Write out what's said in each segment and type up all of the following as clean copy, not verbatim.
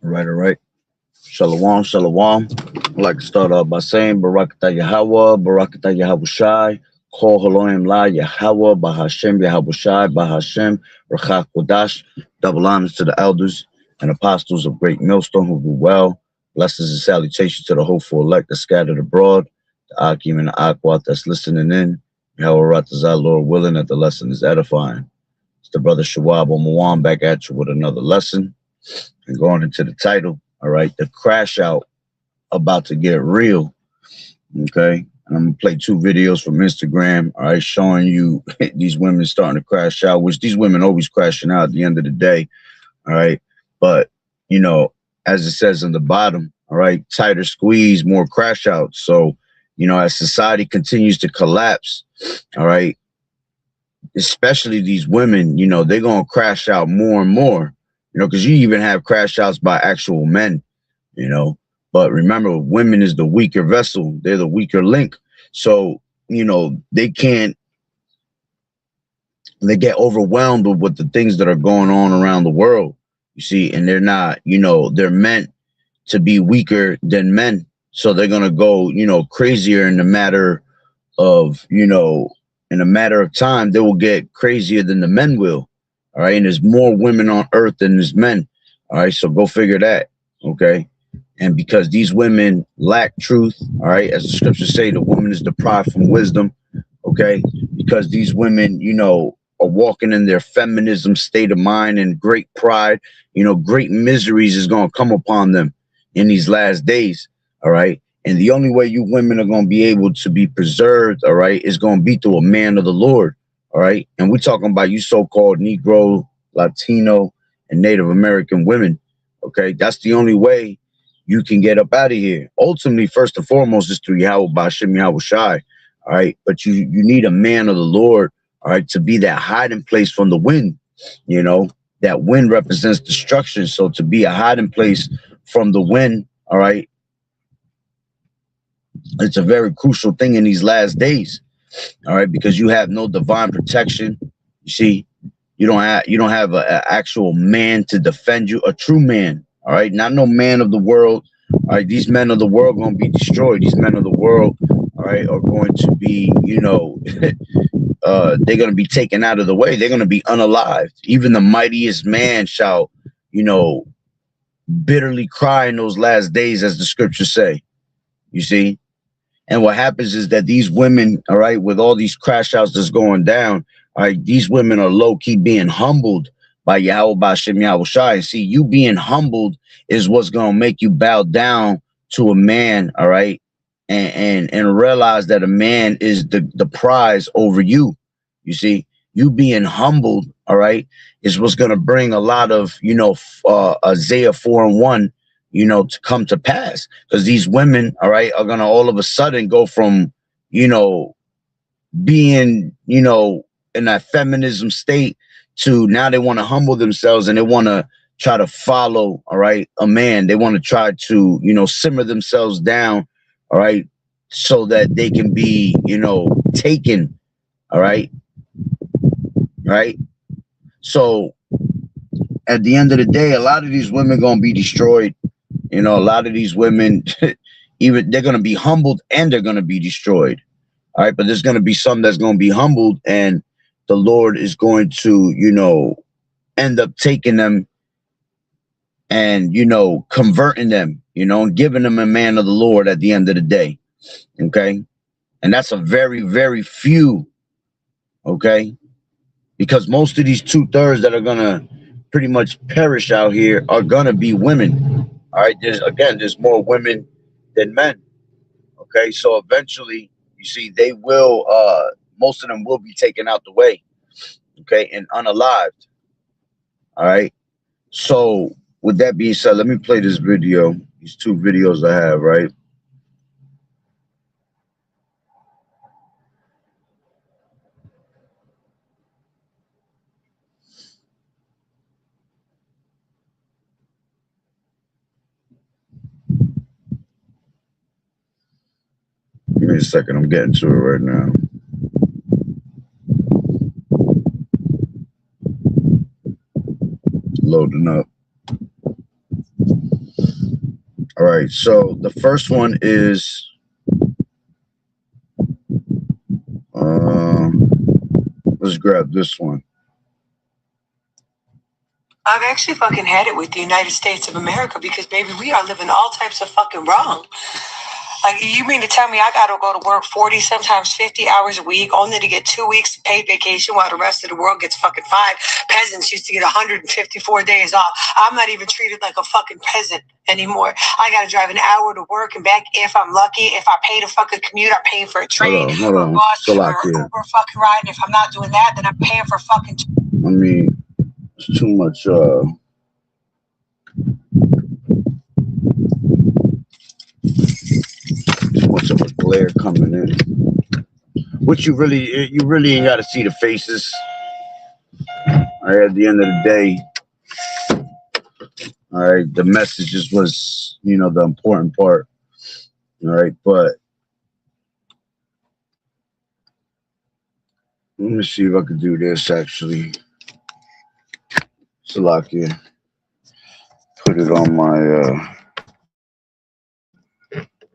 All right. Shalom, shalom. I'd like to start off by saying Barakatah Yahweh, Barakatah Yahushai, Kol Haloim La Yahweh, Bahashem Yahushai, Bahashem, Rachak Kodash. Double honors to the elders and apostles of Great Millstone who do well. Blessings and salutations to the hopeful elect that scattered abroad, the Akim and the Akwat that's listening in. Yahweh Ratazah, Lord willing, that the lesson is edifying. It's the brother Shawab Omawan back at you with another lesson. And going into the title, all right, the crash out about to get real. Okay. And I'm gonna play two videos from Instagram, all right, showing you these women starting to crash out, which these women always crashing out at the end of the day. All right. But as it says in the bottom, all right, tighter squeeze, more crash outs. So, as society continues to collapse, all right, especially these women, they're gonna crash out more and more. Because you even have crash outs by actual men, But remember, women is the weaker vessel. They're the weaker link. So, they get overwhelmed with the things that are going on around the world, you see, and they're not, they're meant to be weaker than men. So they're going to go, crazier in a matter of, in a matter of time, they will get crazier than the men will. All right. And there's more women on earth than there's men. All right. So go figure that. Okay. And because these women lack truth. All right. As the scriptures say, the woman is deprived from wisdom. Okay. Because these women, are walking in their feminism state of mind and great pride, great miseries is going to come upon them in these last days. All right. And the only way you women are going to be able to be preserved. All right. Is going to be through a man of the Lord. All right. And we're talking about you so-called Negro, Latino, and Native American women. Okay. That's the only way you can get up out of here. Ultimately, first and foremost, is through Yahweh Bashem Yahushai. All right. But you need a man of the Lord. All right. To be that hiding place from the wind. That wind represents destruction. So to be a hiding place from the wind. All right. It's a very crucial thing in these last days. All right, because you have no divine protection. You see, you don't have an actual man to defend you, a true man. All right, not no man of the world. All right, these men of the world are going to be destroyed. These men of the world, all right, are going to be, they're going to be taken out of the way. They're going to be unalived. Even the mightiest man shall, bitterly cry in those last days, as the scriptures say. You see. And what happens is that these women, all right, with all these crash outs that's going down, all right, these women are low-key being humbled by Yahweh Bashem Yahushai. See, you being humbled is what's going to make you bow down to a man, all right, and realize that a man is the prize over you. You see, you being humbled, all right, is what's going to bring a lot of, Isaiah 4:1, to come to pass, because these women, all right, are going to all of a sudden go from, being, in that feminism state to now they want to humble themselves and they want to try to follow, all right, a man. They want to try to, simmer themselves down, all right, so that they can be, taken, all right, right. So at the end of the day, a lot of these women going to be destroyed. A lot of these women, even they're going to be humbled and they're going to be destroyed. All right. But there's going to be some that's going to be humbled and the Lord is going to, end up taking them and, converting them, and giving them a man of the Lord at the end of the day. OK. And that's a very, very few. OK. Because most of these 2/3 that are going to pretty much perish out here are going to be women. All right, there's more women than men. Okay, so eventually, you see, they will, most of them will be taken out the way, okay, and unalived. All right. So with that being said, let me play this video, these two videos I have, right? Give me a second, I'm getting to it right now. Loading up. All right. So the first one is uh, let's grab this one. I've actually fucking had it with the United States of America because, baby, we are living all types of fucking wrong. Like, you mean to tell me I gotta go to work 40, sometimes 50 hours a week, only to get 2 weeks of paid vacation while the rest of the world gets fucking 5? Peasants used to get 154 days off. I'm not even treated like a fucking peasant anymore. I gotta drive an hour to work and back if I'm lucky. If I pay to fucking commute, I'm paying for a train Hold or a on. bus or Salakia. Uber fucking ride. And if I'm not doing that, then I'm paying for fucking. I mean, it's too much. Too much of a glare coming in. Which you really ain't got to see the faces. All right, at the end of the day, all right, the messages was, you know, the important part. All right, but let me see if I can do this actually. Salakia. Put it on my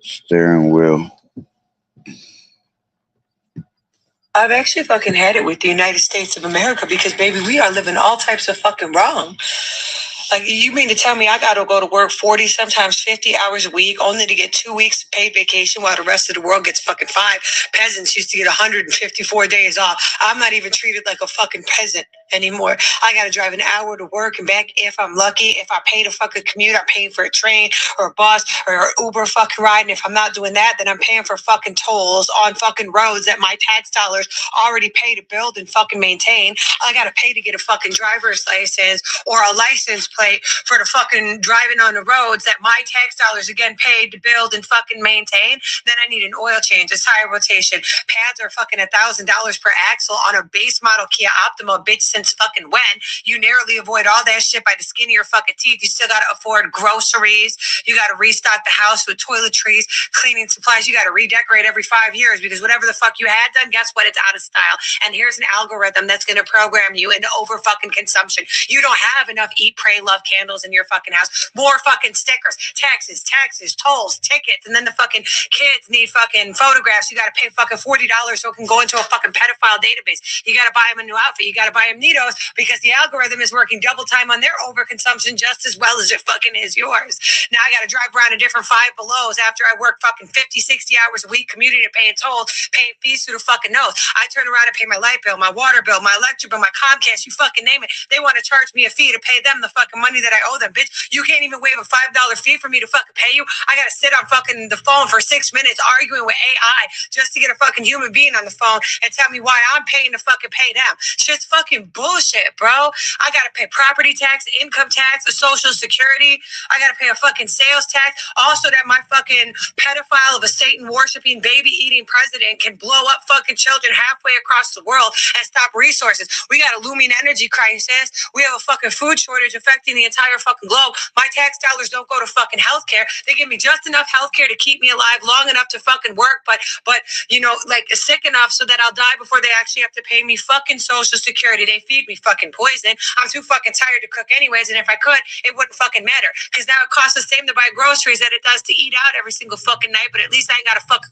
steering wheel. I've actually fucking had it with the United States of America because, baby, we are living all types of fucking wrong. Like, you mean to tell me I gotta go to work 40, sometimes 50 hours a week, only to get 2 weeks of paid vacation while the rest of the world gets fucking 5? Peasants used to get 154 days off. I'm not even treated like a fucking peasant anymore. I gotta drive an hour to work and back if I'm lucky. If I pay to fucking commute, I'm paying for a train or a bus or an Uber fucking ride. And if I'm not doing that, then I'm paying for fucking tolls on fucking roads that my tax dollars already pay to build and fucking maintain. I gotta pay to get a fucking driver's license or a license plate for the fucking driving on the roads that my tax dollars again paid to build and fucking maintain. Then I need an oil change, a tire rotation. Pads are fucking $1,000 per axle on a base model Kia Optima, bitch, since fucking when? You narrowly avoid all that shit by the skin of your fucking teeth. You still gotta afford groceries. You gotta restock the house with toiletries, cleaning supplies. You gotta redecorate every 5 years because whatever the fuck you had done, guess what? It's out of style. And here's an algorithm that's gonna program you into over fucking consumption. You don't have enough eat, pray, love candles in your fucking house. More fucking stickers, taxes, tolls, tickets, and then the fucking kids need fucking photographs. You gotta pay fucking $40 so it can go into a fucking pedophile database. You gotta buy them a new outfit. You gotta buy them Neatos because the algorithm is working double time on their overconsumption just as well as it fucking is yours. Now I gotta drive around in different Five Belows after I work fucking 50, 60 hours a week commuting and paying tolls, paying fees through the fucking nose. I turn around and pay my light bill, my water bill, my electric bill, my Comcast, you fucking name it. They want to charge me a fee to pay them the fucking money that I owe them, bitch. You can't even waive a $5 fee for me to fucking pay you. I gotta sit on fucking the phone for 6 minutes arguing with AI just to get a fucking human being on the phone and tell me why I'm paying to fucking pay them. Shit's fucking bullshit, bro. I gotta pay property tax, income tax, social security. I gotta pay a fucking sales tax. Also, that my fucking pedophile of a Satan worshiping, baby eating president can blow up fucking children halfway across the world and stop resources. We got a looming energy crisis. We have a fucking food shortage affecting the entire fucking globe. My tax dollars don't go to fucking healthcare. They give me just enough healthcare to keep me alive long enough to fucking work, but you know, like sick enough so that I'll die before they actually have to pay me fucking social security. They feed me fucking poison. I'm too fucking tired to cook anyways, and if I could, it wouldn't fucking matter. Because now it costs the same to buy groceries that it does to eat out every single fucking night, but at least I ain't gotta fuck.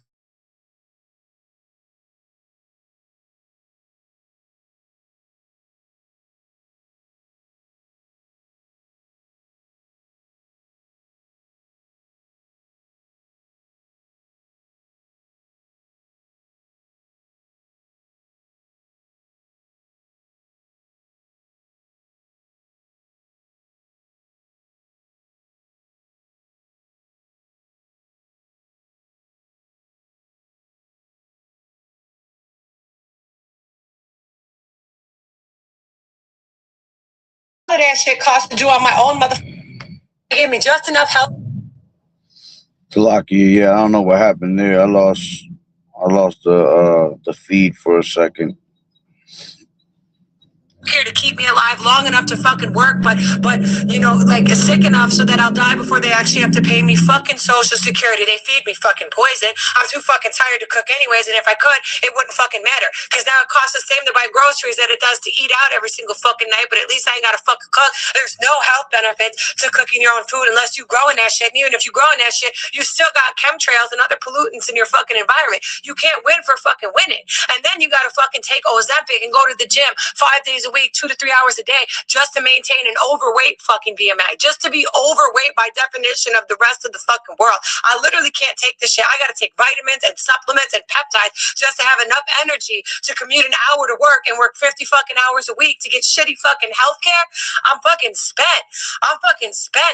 That shit costs to do on my own motherfucker. They gave me just enough help. Talaki, yeah, I don't know what happened there. I lost the feed for a second. here to keep me alive long enough to fucking work, but you know, like sick enough so that I'll die before they actually have to pay me fucking social security. They feed me fucking poison. I'm too fucking tired to cook anyways, and if I could, it wouldn't fucking matter. Because now it costs the same to buy groceries that it does to eat out every single fucking night, but at least I ain't gotta fucking cook. There's no health benefits to cooking your own food unless you growing that shit. And even if you growing that shit, you still got chemtrails and other pollutants in your fucking environment. You can't win for fucking winning. And then you gotta fucking take Ozempic and go to the gym 5 days a week, 2 to 3 hours a day, just to maintain an overweight fucking BMI, just to be overweight by definition of the rest of the fucking world. I literally can't take this shit. I gotta take vitamins and supplements and peptides just to have enough energy to commute an hour to work and work 50 fucking hours a week to get shitty fucking healthcare. I'm fucking spent.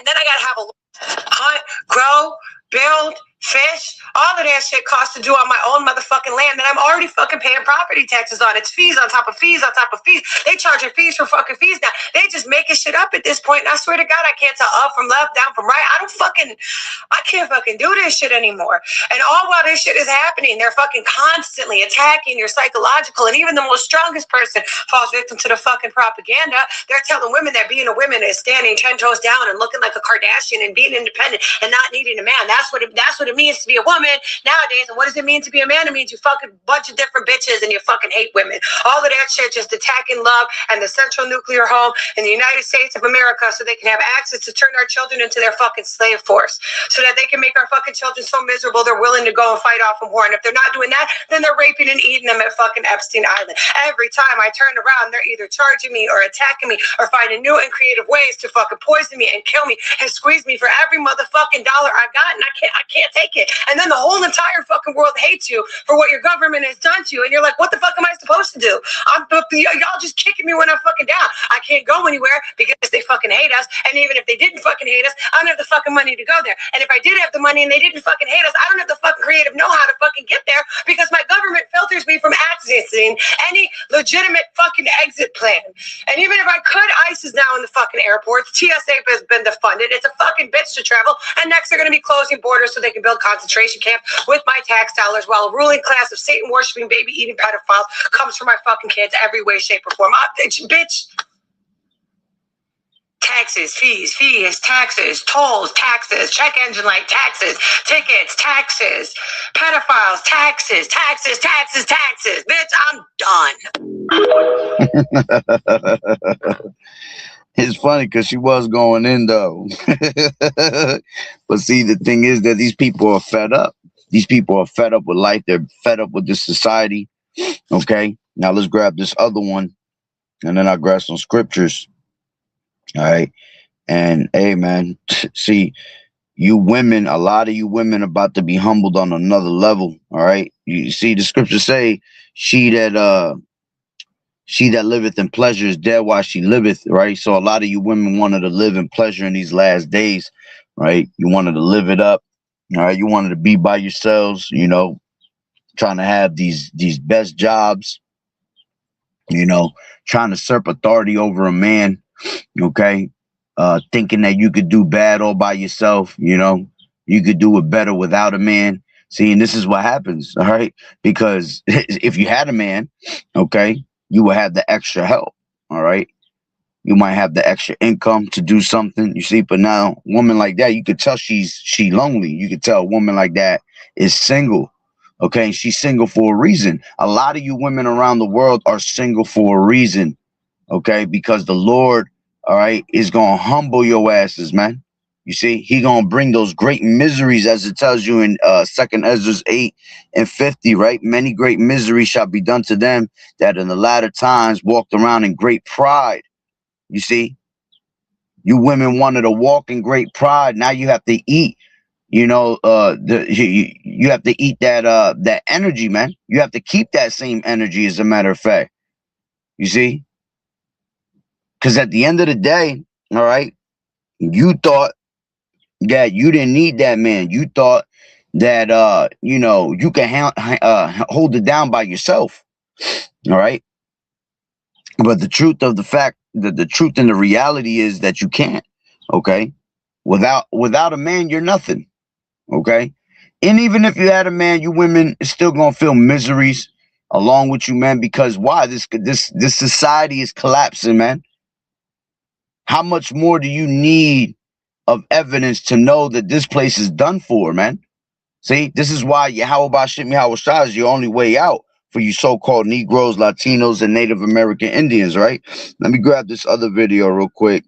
Then I gotta have a hunt, grow, build, fish, all of that shit costs to do on my own motherfucking land that I'm already fucking paying property taxes on. It's fees on top of fees on top of fees. They charging fees for fucking fees now. They just making shit up at this point. And I swear to God, I can't tell up from left, down from right. I can't fucking do this shit anymore. And all while this shit is happening, they're fucking constantly attacking your psychological, and even the most strongest person falls victim to the fucking propaganda. They're telling women that being a woman is standing 10 toes down and looking like a Kardashian and being independent and not needing a man. That's what it means to be a woman nowadays. And what does it mean to be a man? It means you fuck a bunch of different bitches and you fucking hate women. All of that shit just attacking love and the central nuclear home in the United States of America so they can have access to turn our children into their fucking slave force so that they can make our fucking children so miserable they're willing to go and fight off a war. And if they're not doing that, then they're raping and eating them at fucking Epstein Island. Every time I turn around, they're either charging me or attacking me or finding new and creative ways to fucking poison me and kill me and squeeze me for every motherfucking dollar I got, and I can't take it. And then the whole entire fucking world hates you for what your government has done to you. And you're like, what the fuck am I supposed to do? Y'all just kicking me when I'm fucking down. I can't go anywhere because they fucking hate us. And even if they didn't fucking hate us, I don't have the fucking money to go there. And if I did have the money and they didn't fucking hate us, I don't have the fucking creative know-how to fucking get there because my government filters me from accessing any legitimate fucking exit plan. And even if I could, ICE is now in the fucking airports. TSA has been defunded. It's a fucking bitch to travel. And next they're going to be closing borders so they can build concentration camps with my tax dollars while a ruling class of Satan-worshipping, baby-eating pedophiles comes for my fucking kids every way, shape, or form. Bitch. Taxes, fees, taxes, tolls, taxes, check engine light, taxes, tickets, taxes, pedophiles, taxes. Bitch, I'm done. It's funny because she was going in though. But see, the thing is that these people are fed up. These people are fed up with life. They're fed up with this society. Okay, now let's grab this other one and then I'll grab some scriptures. All right. And hey, man, see, you women, a lot of you women about to be humbled on another level. All right. You see, the scriptures say, she that liveth in pleasure is dead while she liveth. Right. So a lot of you women wanted to live in pleasure in these last days. Right. You wanted to live it up. All right. You wanted to be by yourselves, you know, trying to have these best jobs, you know, trying to usurp authority over a man. Okay. Thinking that you could do bad all by yourself, you know, you could do it better without a man. See, and this is what happens. All right. Because if you had a man, okay, you will have the extra help. All right. You might have the extra income to do something, you see, but now a woman like that, you could tell she lonely. You could tell a woman like that is single. Okay. She's single for a reason. A lot of you women around the world are single for a reason. Okay. Because the Lord, all right, is going to humble your asses, man. You see, he going to bring those great miseries, as it tells you in 2nd Ezra 8:50, right? Many great miseries shall be done to them that in the latter times walked around in great pride. You see, you women wanted to walk in great pride. Now you have to eat, you know, you have to eat that energy, man. You have to keep that same energy, as a matter of fact. You see? Because at the end of the day, all right, you thought that you didn't need that man. You thought that, you know, you can hold it down by yourself. All right. But the truth of the fact that the truth and the reality is that you can't. OK, without a man, you're nothing. OK, and even if you had a man, you women is still going to feel miseries. along with you, man. Because why? This society is collapsing, man. How much more do you need of evidence to know that this place is done for, man? See, this is why Yahweh Shimmy Yahweh Shah is your only way out for you so-called Negroes, Latinos, and Native American Indians, right? Let me grab this other video real quick.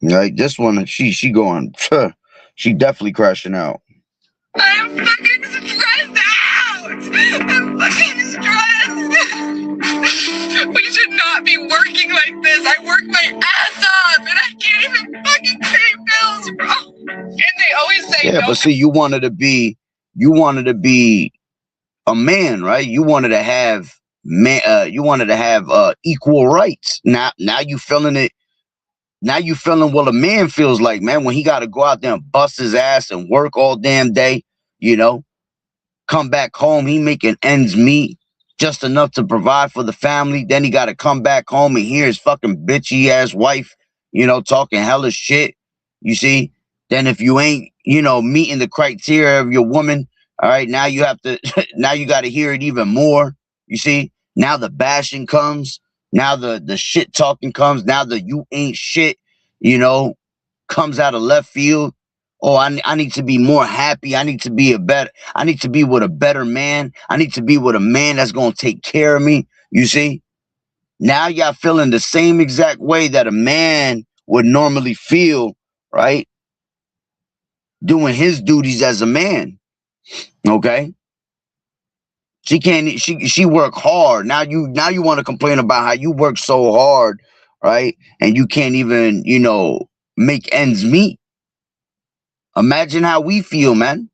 Right, this one, she going, she definitely crashing out. I'm fucking stressed out. I'm fucking stressed. We should not be working like this. I work my ass off and I can't even fucking pay bills, bro. And they always say, yeah, but see, you wanted to be a man, right? You wanted to have equal rights. Now you feeling it. Now you feeling what a man feels like, man, when he got to go out there and bust his ass and work all damn day, come back home, he making ends meet, just enough to provide for the family. Then he got to come back home and hear his fucking bitchy ass wife, talking hella shit. You see? Then if you ain't, meeting the criteria of your woman, all right, now you have to, now you got to hear it even more. You see? Now the bashing comes. Now the shit talking comes. Now the you ain't shit, comes out of left field. Oh, I need to be more happy. I need to be with a better man. I need to be with a man that's going to take care of me. You see? Now y'all feeling the same exact way that a man would normally feel, right? Doing his duties as a man. Okay? She work hard. Now you want to complain about how you work so hard, right? And you can't even, make ends meet. Imagine how we feel, man.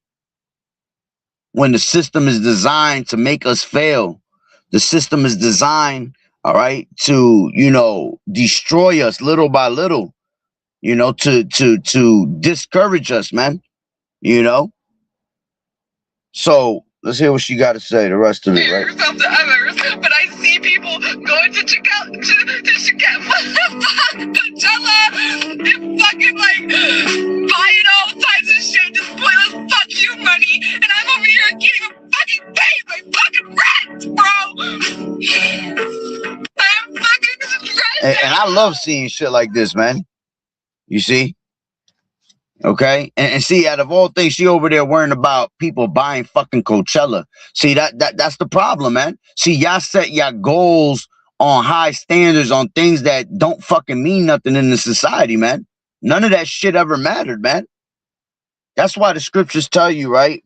When the system is designed to make us fail. The system is designed, all right, to, destroy us little by little, to discourage us, man. So let's hear what she got to say, the rest of it, right? Yourself to others, but I see people going to check out to Coachella and fucking like buying all types of shit to spoil us fuck you money, and I'm over here and can't even fucking pay my fucking rent, bro. I'm fucking stressed. And I love seeing shit like this, man. You see? Okay, and see, out of all things, she over there worrying about people buying fucking Coachella. See, that's the problem, man. See, y'all set y'all goals on high standards on things that don't fucking mean nothing in the society, man. None of that shit ever mattered, man. That's why the scriptures tell you, right,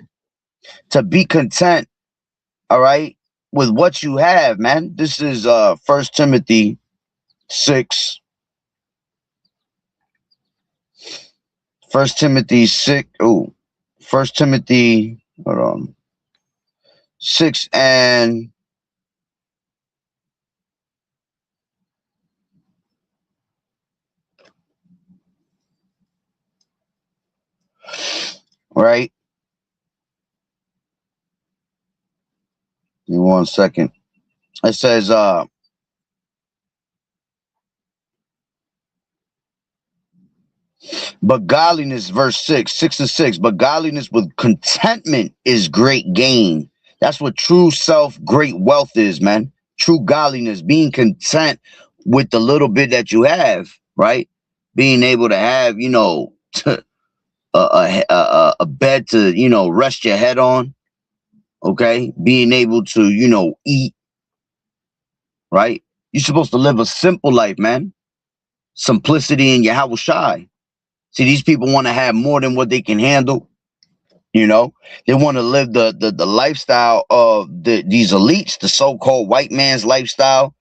to be content, all right, with what you have, man. This is 1 Timothy 6. 1 Timothy 6. Oh, 1 Timothy, hold on. 6 and right. Give me 1 second. It says, but godliness, verse 6 and 6, but godliness with contentment is great gain. That's what true great wealth is, man. True godliness, being content with the little bit that you have, right? Being able to have, a bed to, rest your head on. Okay. Being able to, eat, right? You're supposed to live a simple life, man. Simplicity in Yahweh Shai. See, these people want to have more than what they can handle. They want to live the lifestyle of these elites, the so-called white man's lifestyle,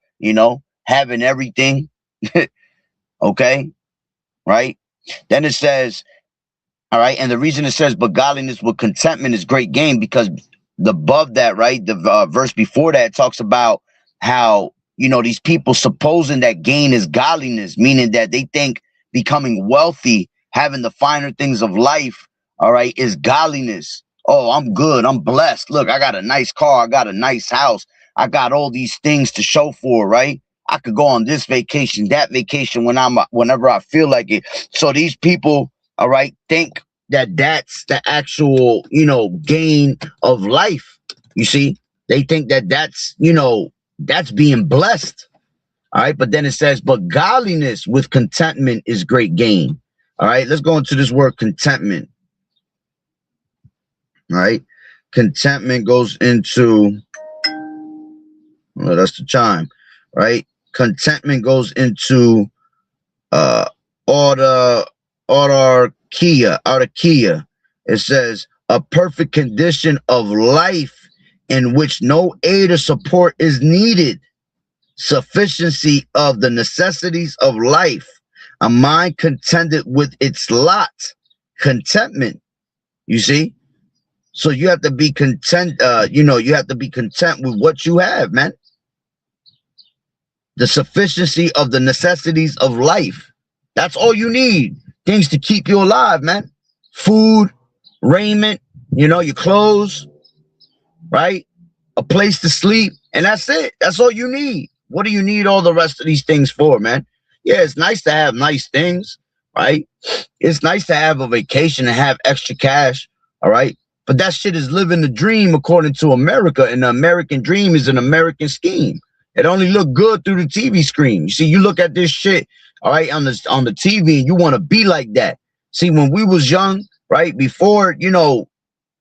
having everything. Okay. Right. Then it says, all right. And the reason it says, but godliness with contentment is great gain, because above that, right, the verse before that talks about how, these people supposing that gain is godliness, meaning that they think becoming wealthy, having the finer things of life, all right, is godliness. Oh, I'm good. I'm blessed. Look, I got a nice car. I got a nice house. I got all these things to show for, right? I could go on this vacation, that vacation whenever I feel like it. So these people, all right, think that's the actual, gain of life. You see, they think that that's being blessed. All right, but then it says, but godliness with contentment is great gain. All right, let's go into this word contentment. All right, contentment goes into, well, that's the chime, right? Contentment goes into order autarkia. It says a perfect condition of life in which no aid or support is needed, sufficiency of the necessities of life, a mind contented with its lot, contentment. You see, so you have to be content. You have to be content with what you have, man. The sufficiency of the necessities of life. That's all you need. Things to keep you alive, man. Food, raiment, your clothes, right? A place to sleep, and that's it. That's all you need. What do you need all the rest of these things for, man? Yeah, it's nice to have nice things, right? It's nice to have a vacation and have extra cash, all right? But that shit is living the dream according to America, and the American dream is an American scheme. It only look good through the TV screen. You see, you look at this shit, all right, on the TV, and you want to be like that. See, when we was young, right, before, you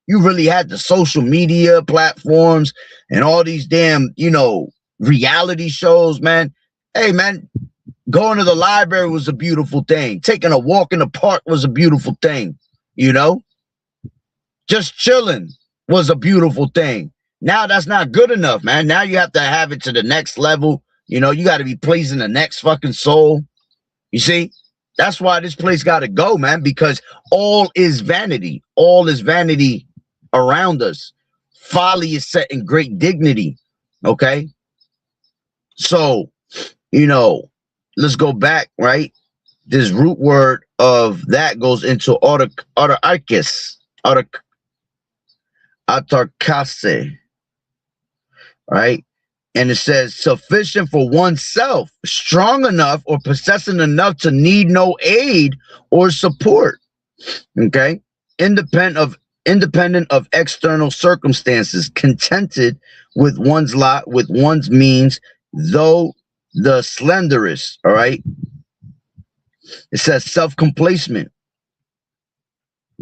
really had the social media platforms and all these damn, reality shows, man. Hey, man, going to the library was a beautiful thing. Taking a walk in the park was a beautiful thing, Just chilling was a beautiful thing. Now that's not good enough, man. Now you have to have it to the next level. You got to be pleasing the next fucking soul. You see, that's why this place got to go, man, because all is vanity. All is vanity around us. Folly is set in great dignity. Okay. So, let's go back, right? This root word of that goes into autarkis, autarkase. Right? And it says sufficient for oneself, strong enough or possessing enough to need no aid or support. Okay? Independent of external circumstances, contented with one's lot, with one's means, though the slenderest. All right? It says self-complacement.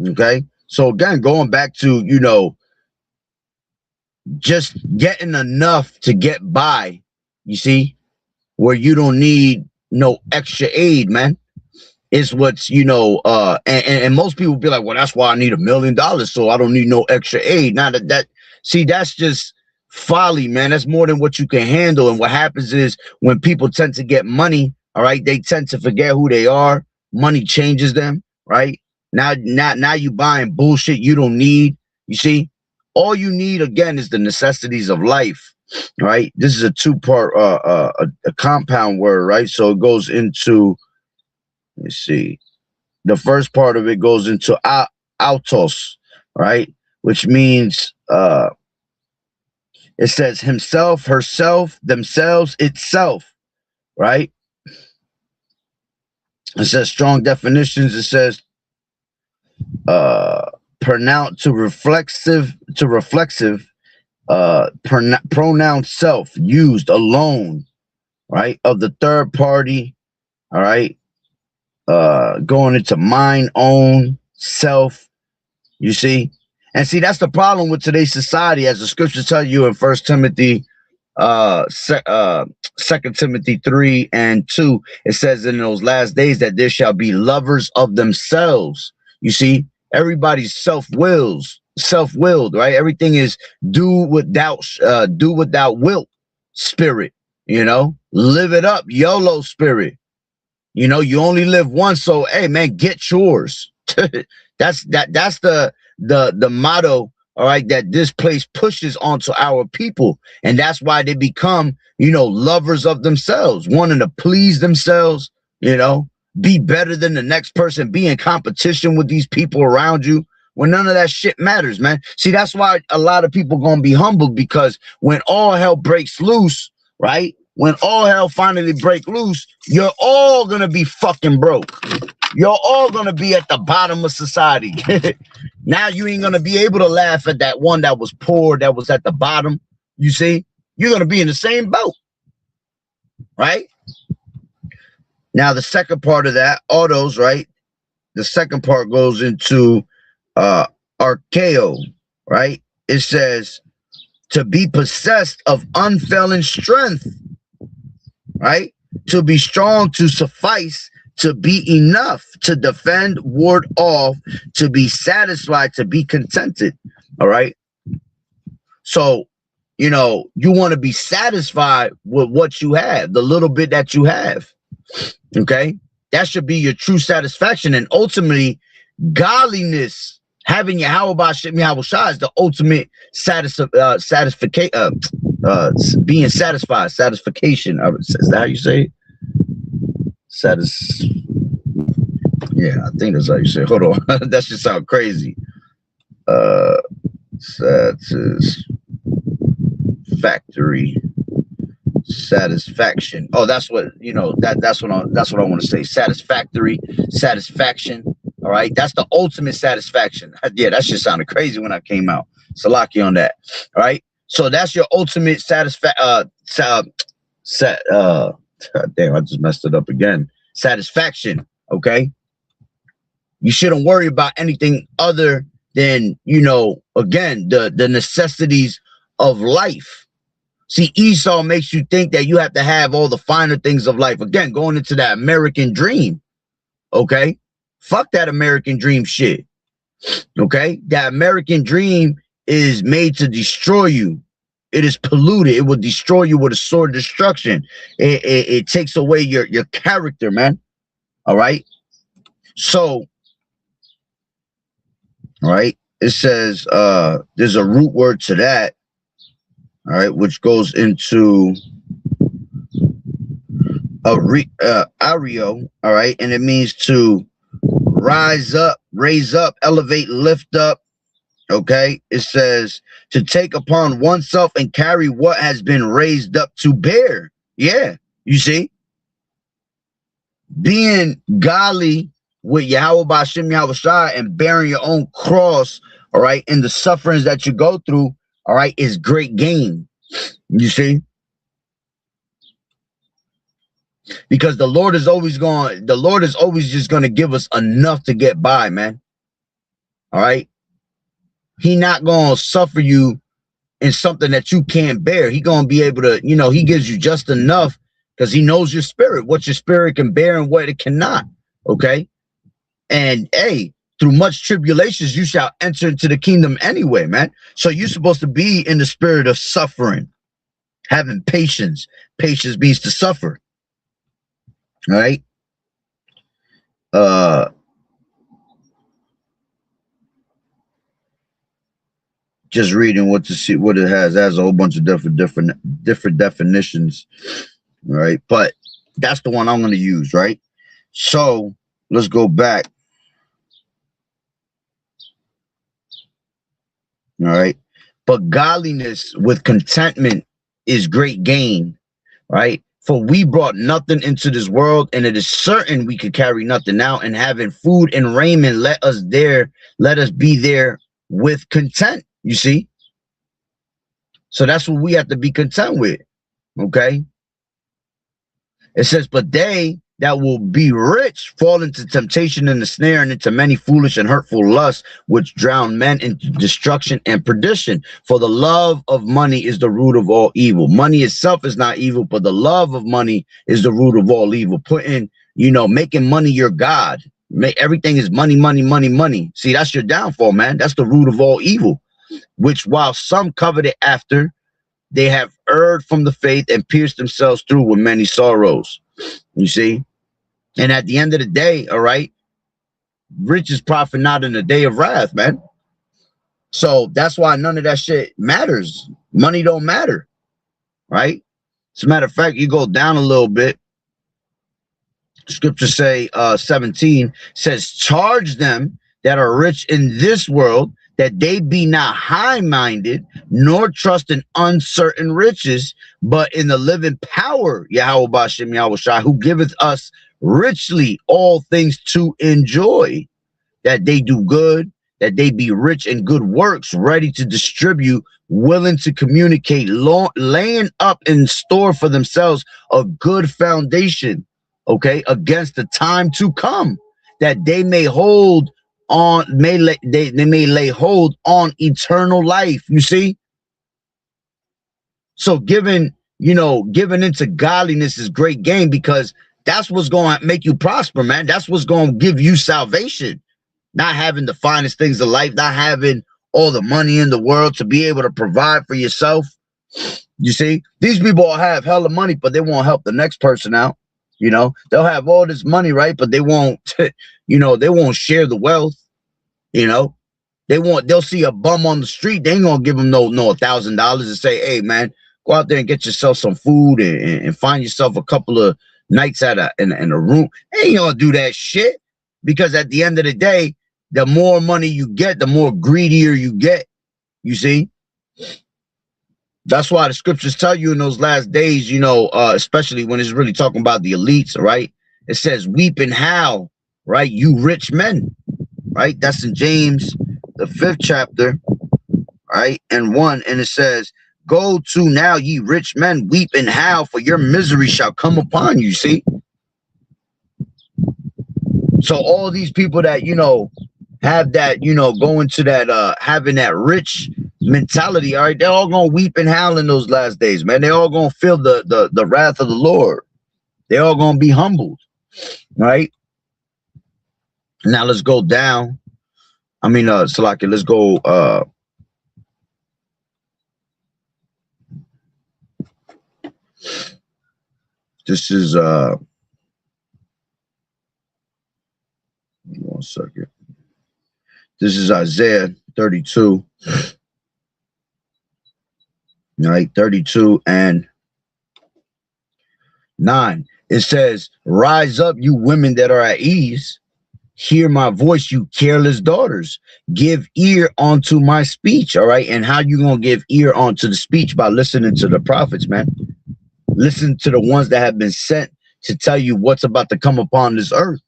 Okay? So again, going back to, just getting enough to get by, you see, where you don't need no extra aid, man, is what's, and most people be like, well, that's why I need $1 million, so I don't need no extra aid. Now see, that's just folly, man. That's more than what you can handle. And what happens is when people tend to get money, all right, they tend to forget who they are. Money changes them, right? Now you buying bullshit you don't need, you see? All you need, again, is the necessities of life, right? This is a two-part, a compound word, right? So it goes into, let me see. The first part of it goes into autos, right? Which means, it says himself, herself, themselves, itself, right? It says strong definitions. It says, pronoun to reflexive pronoun self used alone, right, of the third party, all right, going into mine, own, self, you see. And see, that's the problem with today's society, as the scriptures tell you in 1 Timothy 2 Timothy 3:2. It says in those last days that there shall be lovers of themselves. You see, everybody's self-willed, right? Everything is do without wilt spirit, live it up, YOLO spirit. You only live once, so hey, man, get yours. That's the motto, all right, that this place pushes onto our people. And that's why they become, lovers of themselves, wanting to please themselves, be better than the next person, be in competition with these people around you, when none of that shit matters, man. See, that's why a lot of people gonna be humbled, because when all hell breaks loose, right? When all hell finally break loose, you're all gonna be fucking broke. You're all gonna be at the bottom of society. Now you ain't gonna be able to laugh at that one that was poor, that was at the bottom. You see, you're gonna be in the same boat, right? Now the second part of that, autos, right? The second part goes into archeo, right? It says to be possessed of unfailing strength, right? To be strong, to suffice, to be enough, to defend, ward off, to be satisfied, to be contented. All right. So, you know, you want to be satisfied with what you have, the little bit that you have. Okay. That should be your true satisfaction. And ultimately, godliness, having your how about Shit Me How Shah is the ultimate satisfaction, being satisfied, satisfaction. Is that how you say it? Yeah, I think that's how you say it. Hold on. That should sound crazy. Satisfaction. Oh, that's what, you know, that's what I want to say. Satisfactory, satisfaction. All right, that's the ultimate satisfaction. Yeah, that shit sounded crazy when I came out. Salaki on that. All right, so that's your ultimate damn, I just messed it up again. Satisfaction. Okay, you shouldn't worry about anything other than, you know, again, the necessities of life. See, Esau makes you think that you have to have all the finer things of life. Again, going into that American dream. Okay, fuck that American dream shit. Okay, that American dream is made to destroy you. It is polluted. It will destroy you with a sword of destruction. It takes away your character, man. All right. So, all right, it says there's a root word to that. All right, which goes into ario. All right, and it means to rise up, raise up, elevate, lift up. Okay, it says to take upon oneself and carry what has been raised up to bear. Yeah, you see, being godly with Yahweh Bashim Yahweh Shai and bearing your own cross, all right, and the sufferings that you go through, all right, is great gain. You see, because the Lord is always just going to give us enough to get by, man. All right. He not going to suffer you in something that you can't bear. He going to be able to, you know, he gives you just enough because he knows your spirit, what your spirit can bear and what it cannot. Okay. And hey, through much tribulations, you shall enter into the kingdom anyway, man. So you're supposed to be in the spirit of suffering, having patience. Patience means to suffer. All right. Just reading what to see what it has. It has a whole bunch of different definitions. All right. But that's the one I'm going to use. Right. So let's go back. All right. But godliness with contentment is great gain. Right. For we brought nothing into this world, and it is certain we could carry nothing out. And having food and raiment, let us be there with content. You see? So that's what we have to be content with. Okay. It says, but they that will be rich fall into temptation and the snare and into many foolish and hurtful lusts, which drown men into destruction and perdition. For the love of money is the root of all evil. Money itself is not evil, but the love of money is the root of all evil. Putting, you know, making money your God. Everything is money, money, money, money. See, that's your downfall, man. That's the root of all evil, which while some coveted after, they have erred from the faith and pierced themselves through with many sorrows. You see? And at the end of the day, all right, riches profit not in the day of wrath, man. So that's why none of that shit matters. Money don't matter, right? As a matter of fact, you go down a little bit. Scripture say 17 says, charge them that are rich in this world that they be not high-minded, nor trust in uncertain riches, but in the living power, Yahweh Bashem Yahweh Shai, who giveth us richly all things to enjoy, that they do good, that they be rich in good works, ready to distribute, willing to communicate, laying up in store for themselves a good foundation, okay, against the time to come, that they may hold on, they may lay hold on eternal life. You see? So giving into godliness is great game, because that's what's going to make you prosper, man. That's what's going to give you salvation. Not having the finest things of life, not having all the money in the world to be able to provide for yourself. You see, these people will have hella money, but they won't help the next person out. They'll have all this money, right? But they won't, they won't share the wealth. They'll see a bum on the street. They ain't gonna give them no $1,000 and say, hey man, go out there and get yourself some food and find yourself a couple of nights in a room. They ain't gonna do that shit, because at the end of the day, the more money you get, the more greedier you get. You see? That's why the scriptures tell you in those last days, especially when it's really talking about the elites, right? It says, weep and howl, right? You rich men, right? That's in James, the 5th chapter, right? And 1, and it says, go to now, ye rich men, weep and howl, for your misery shall come upon you, see? So all these people that, have that, go into that, having that rich mentality, all right, they're all gonna weep and howl in those last days, man. They're all gonna feel the wrath of the Lord. They're all gonna be humbled, right? Now let's go down. Salaki, let's go. This is 1 second. This is Isaiah 32. Right, 32 and 9. It says, rise up, you women that are at ease. Hear my voice, you careless daughters. Give ear unto my speech. All right. And how you gonna give ear unto the speech? By listening to the prophets, man. Listen to the ones that have been sent to tell you what's about to come upon this earth.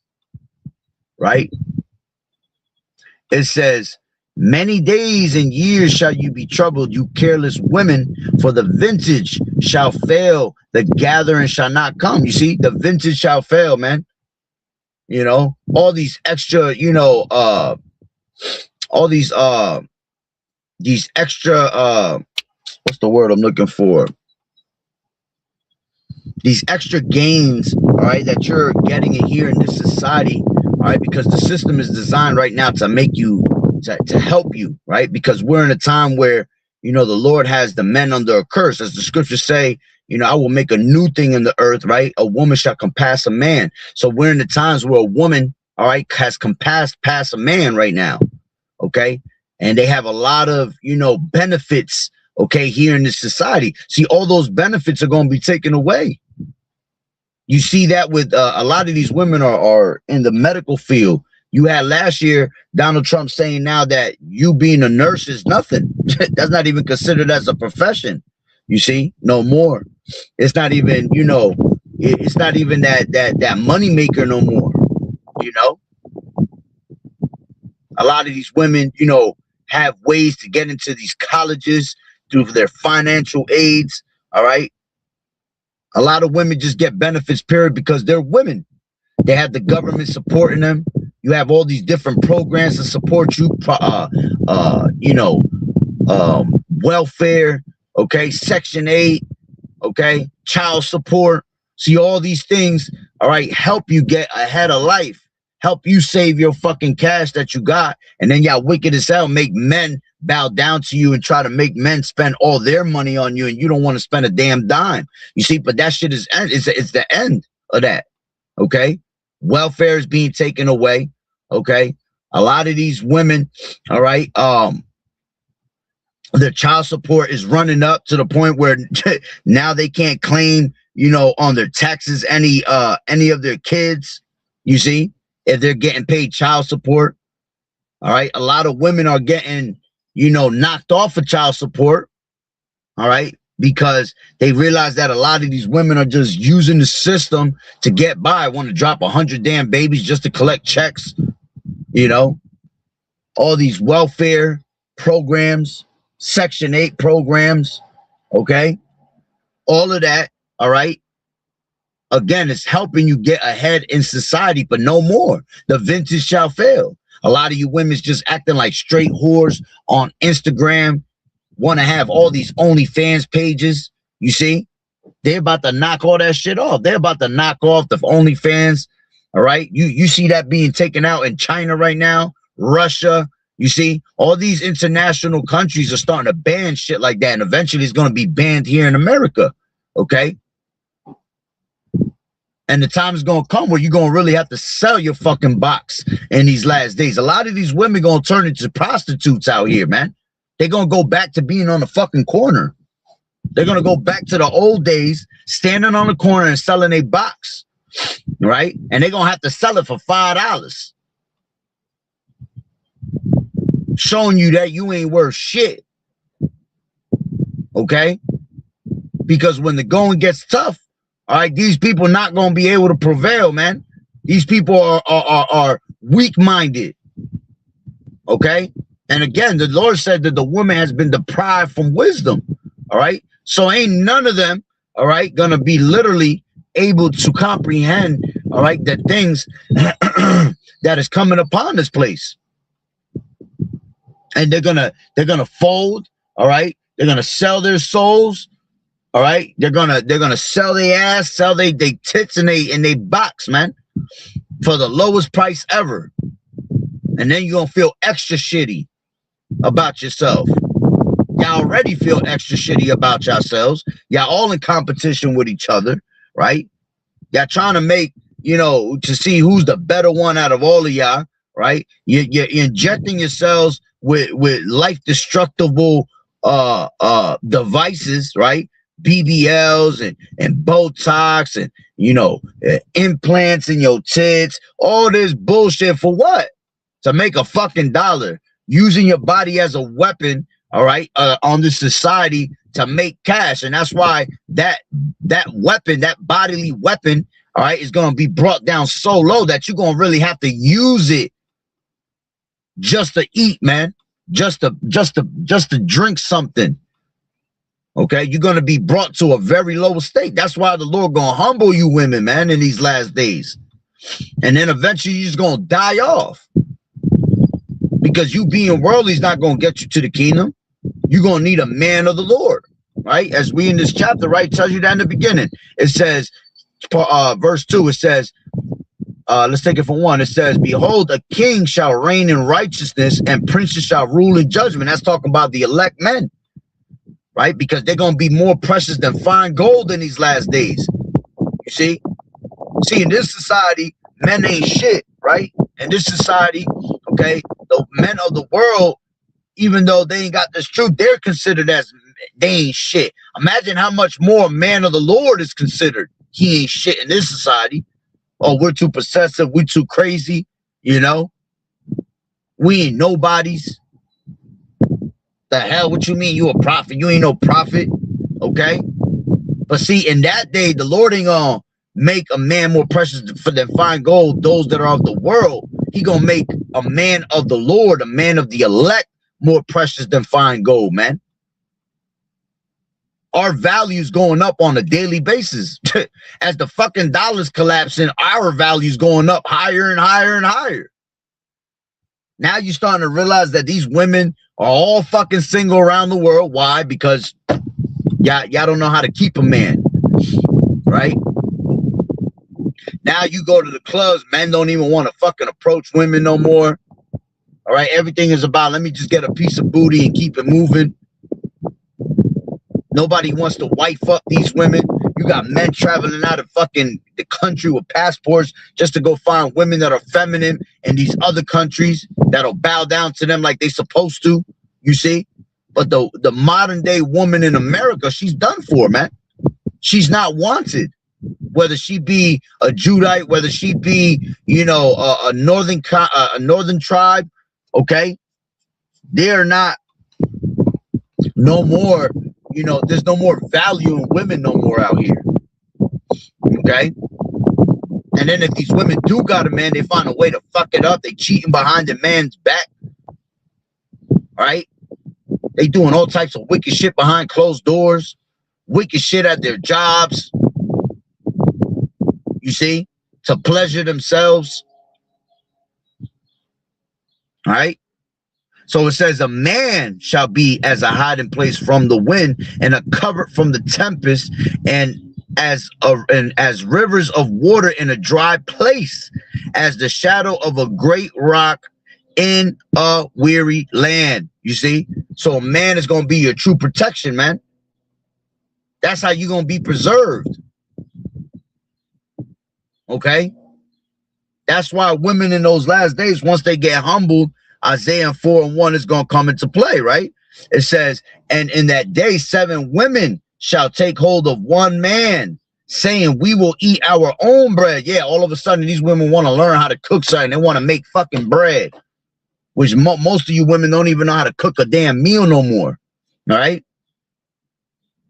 Right. It says, many days and years shall you be troubled, you careless women, for the vintage shall fail, the gathering shall not come. You see, the vintage shall fail, man. All these extra, all these extra, what's the word I'm looking for? These extra gains, all right, that you're getting in here in this society, all right, because the system is designed right now to make you, to help you, right? Because we're in a time where, the Lord has the men under a curse. As the scriptures say, I will make a new thing in the earth, right? A woman shall compass a man. So we're in the times where a woman, all right, has compassed past a man right now, okay? And they have a lot of, benefits, okay, here in this society. See, all those benefits are going to be taken away. You see that with a lot of these women are in the medical field. You had last year Donald Trump saying now that you being a nurse is nothing. That's not even considered as a profession. You see, no more. It's not even, it's not even that money maker no more. A lot of these women, have ways to get into these colleges through their financial aids. All right. A lot of women just get benefits, period, because they're women. They have the government supporting them. You have all these different programs to support you, welfare, okay, Section 8, okay, child support. See, all these things, all right, help you get ahead of life, help you save your fucking cash that you got, and then y'all wicked as hell make men bow down to you and try to make men spend all their money on you, and you don't want to spend a damn dime. You see, but that shit is it's the end of that, okay? Welfare is being taken away. Okay, a lot of these women, all right, their child support is running up to the point where now they can't claim, on their taxes any of their kids. You see, if they're getting paid child support, All right. A lot of women are getting, knocked off of child support. All right. Because they realize that a lot of these women are just using the system to get by, want to drop 100 damn babies just to collect checks. All these welfare programs, Section 8 programs. Okay. All of that. All right. Again, it's helping you get ahead in society, but no more. The vintage shall fail. A lot of you women's just acting like straight whores on Instagram, want to have all these OnlyFans pages. You see, they're about to knock all that shit off. They're about to knock off the OnlyFans. All right. You see that being taken out in China right now, Russia. You see, all these international countries are starting to ban shit like that. And eventually it's going to be banned here in America. Okay. And the time is going to come where you're going to really have to sell your fucking box in these last days. A lot of these women going to turn into prostitutes out here, man. They're going to go back to being on the fucking corner. They're going to go back to the old days, standing on the corner and selling a box, right? And they're going to have to sell it for $5. Showing you that you ain't worth shit. Okay? Because when the going gets tough, all right, these people not going to be able to prevail, man. These people are weak-minded. Okay? And again, the Lord said that the woman has been deprived from wisdom. All right? So ain't none of them, all right, going to be literally able to comprehend, all right, the things that is coming upon this place. And they're gonna fold, all right? They're gonna sell their souls. All right, they're gonna sell their ass, sell they tits and they box, man, for the lowest price ever, and then you're gonna feel extra shitty about yourself. Y'all already feel extra shitty about yourselves. Y'all all in competition with each other, right? Y'all trying to make, to see who's the better one out of all of y'all, right? You're injecting yourselves with life destructible devices, right? BBLs and Botox and implants in your tits, all this bullshit for what? To make a fucking dollar, using your body as a weapon, all right, on this society to make cash. And that's why that weapon, that bodily weapon, all right, is going to be brought down so low that you're going to really have to use it just to eat, man, just to drink something. Okay, you're going to be brought to a very low state. That's why the Lord going to humble you women, man, in these last days. And then eventually you're just going to die off. Because you being worldly is not going to get you to the kingdom. You're going to need a man of the Lord, right? As we in this chapter, right, tells you that in the beginning. It says, verse 2, it says, let's take it from 1. It says, behold, a king shall reign in righteousness and princes shall rule in judgment. That's talking about the elect men. Right? Because they're going to be more precious than fine gold in these last days. You see? See, in this society, men ain't shit, right? In this society, okay, the men of the world, even though they ain't got this truth, they're considered as they ain't shit. Imagine how much more a man of the Lord is considered. He ain't shit in this society. Oh, we're too possessive. We're too crazy. We ain't nobodies. The hell, what you mean you a prophet? You ain't no prophet, okay? But see, in that day, the Lord ain't gonna make a man more precious than fine gold, those that are of the world. He gonna make a man of the Lord, a man of the elect, more precious than fine gold, man. Our value's going up on a daily basis. As the fucking dollar's collapsing, our value's going up higher and higher and higher. Now you're starting to realize that these women are all fucking single around the world. Why? Because y'all don't know how to keep a man, right? Now you go to the clubs, men don't even want to fucking approach women no more. All right, everything is about, let me just get a piece of booty and keep it moving. Nobody wants to wife up these women. You got men traveling out of fucking the country with passports just to go find women that are feminine in these other countries that'll bow down to them like they supposed to, you see? But the modern day woman in America, she's done for, man. She's not wanted. Whether she be a Judite, whether she be, a northern tribe, Okay, they're not no more. You know, there's no more value in women no more out here. Okay. And then if these women do got a man, they find a way to fuck it up. They cheating behind the man's back. Right? They doing all types of wicked shit behind closed doors, wicked shit at their jobs. You see? To pleasure themselves. All right? So it says a man shall be as a hiding place from the wind and a covert from the tempest, and as rivers of water in a dry place, as the shadow of a great rock in a weary land. You see? So a man is going to be your true protection, man. That's how you're going to be preserved. Okay? That's why women in those last days, once they get humbled, Isaiah 4:1 is going to come into play, right? It says, and in that day, 7 women shall take hold of one man, saying, we will eat our own bread. Yeah, all of a sudden, these women want to learn how to cook something. They want to make fucking bread, which most of you women don't even know how to cook a damn meal no more. All right?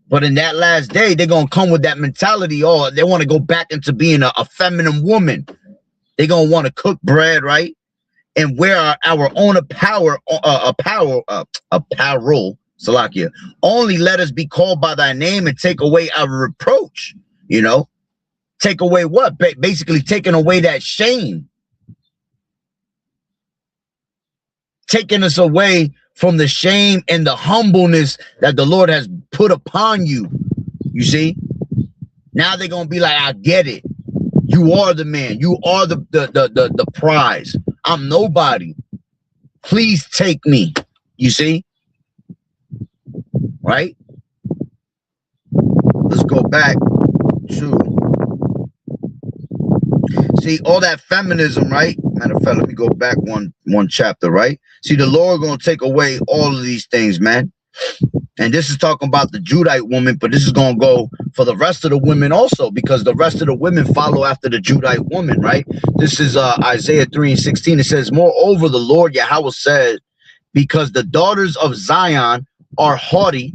But in that last day, they're going to come with that mentality. Oh, they want to go back into being a feminine woman. They're going to want to cook bread, right? And wear our own apparel, Salakia. Only let us be called by thy name and take away our reproach. You know, take away what? Basically, taking away that shame, taking us away from the shame and the humbleness that the Lord has put upon you. You see, now they're gonna be like, I get it. You are the man. You are the prize. I'm nobody. Please take me. You see? Right? Let's go back to see all that feminism, right? Matter of fact, let me go back one chapter, right? See, the Lord gonna take away all of these things, man. And this is talking about the Judite woman, but this is going to go for the rest of the women also, because the rest of the women follow after the Judite woman, right? This is Isaiah 3:16. It says, moreover, the Lord Yahweh said, because the daughters of Zion are haughty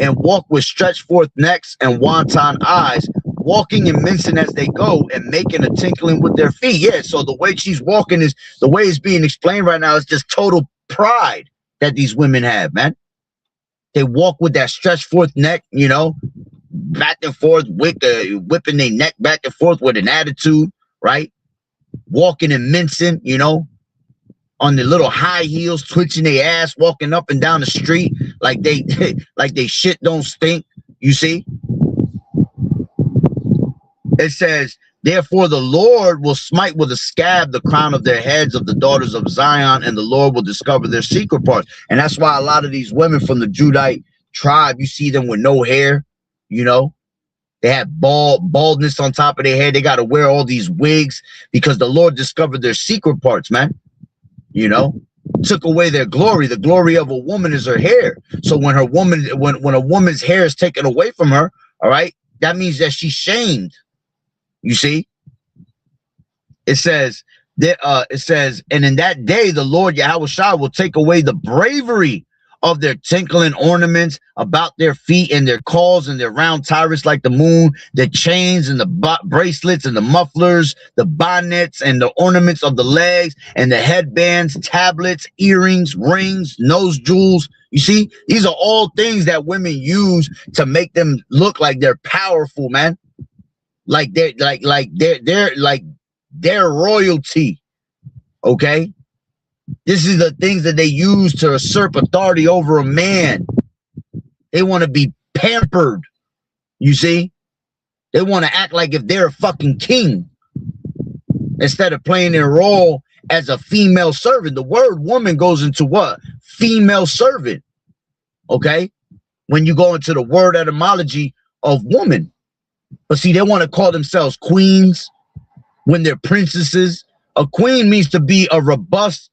and walk with stretched forth necks and wanton eyes, walking and mincing as they go and making a tinkling with their feet. Yeah, so the way she's walking is, the way it's being explained right now, is just total pride that these women have, man. They walk with that stretched forth neck, you know, back and forth, whipping their neck back and forth with an attitude, right? Walking and mincing, you know, on the little high heels, twitching their ass, walking up and down the street like they like they shit don't stink. You see? It says, therefore the Lord will smite with a scab the crown of their heads of the daughters of Zion, and the Lord will discover their secret parts. And that's why a lot of these women from the Judite tribe, you see them with no hair, you know, they have baldness on top of their head. They got to wear all these wigs because the Lord discovered their secret parts, man. You know, took away their glory. The glory of a woman is her hair. So when when a woman's hair is taken away from her, all right, that means that she's shamed. You see, it says that and in that day the Lord Yahweh Shah will take away the bravery of their tinkling ornaments about their feet and their calls and their round tyrants like the moon, the chains and the bracelets and the mufflers, the bonnets and the ornaments of the legs and the headbands, tablets, earrings, rings, nose jewels. You see, these are all things that women use to make them look like they're powerful, man. Like they're royalty. Okay, this is the things that they use to usurp authority over a man. They want to be pampered. You see, they want to act like if they're a fucking king instead of playing their role as a female servant. The word woman goes into what? Female servant. Okay, when you go into the word etymology of woman. But see, they want to call themselves queens when they're princesses. A queen means to be a robust,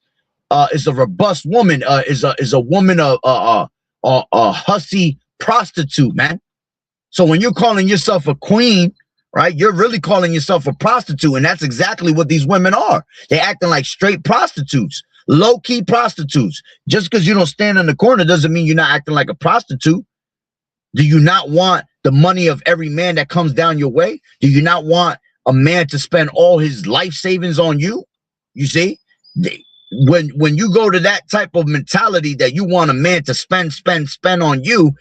is a robust woman, is a woman, a hussy prostitute, man. So when you're calling yourself a queen, right, you're really calling yourself a prostitute, and that's exactly what these women are. They're acting like straight prostitutes. low-key prostitutes. Just because you don't stand in the corner doesn't mean you're not acting like a prostitute. Do you not want the money of every man that comes down your way? Do you not want a man to spend all his life savings on you? You see, when you go to that type of mentality that you want a man to spend on you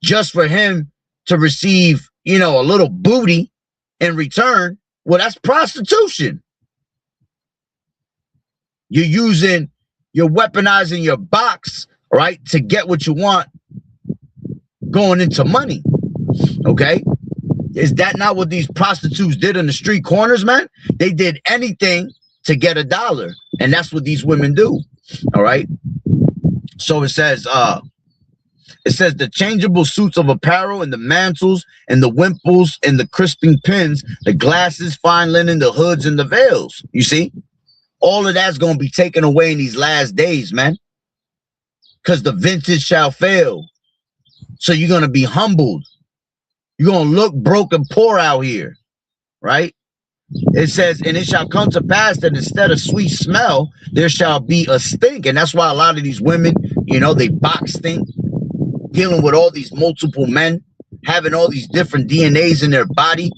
just for him to receive, you know, a little booty in return, well, that's prostitution. You're weaponizing your box, right, to get what you want, going into money. Okay, is that not what these prostitutes did in the street corners, man? They did anything to get $1, and that's what these women do. All right, so it says the changeable suits of apparel and the mantles and the wimples and the crisping pins, the glasses, fine linen, the hoods and the veils. You see, all of that's going to be taken away in these last days, man, because the vintage shall fail. So you're going to be humbled. You're going to look broke and poor out here, right? It says, and it shall come to pass that instead of sweet smell, there shall be a stink. And that's why a lot of these women, you know, they box stink, dealing with all these multiple men, having all these different DNAs in their body,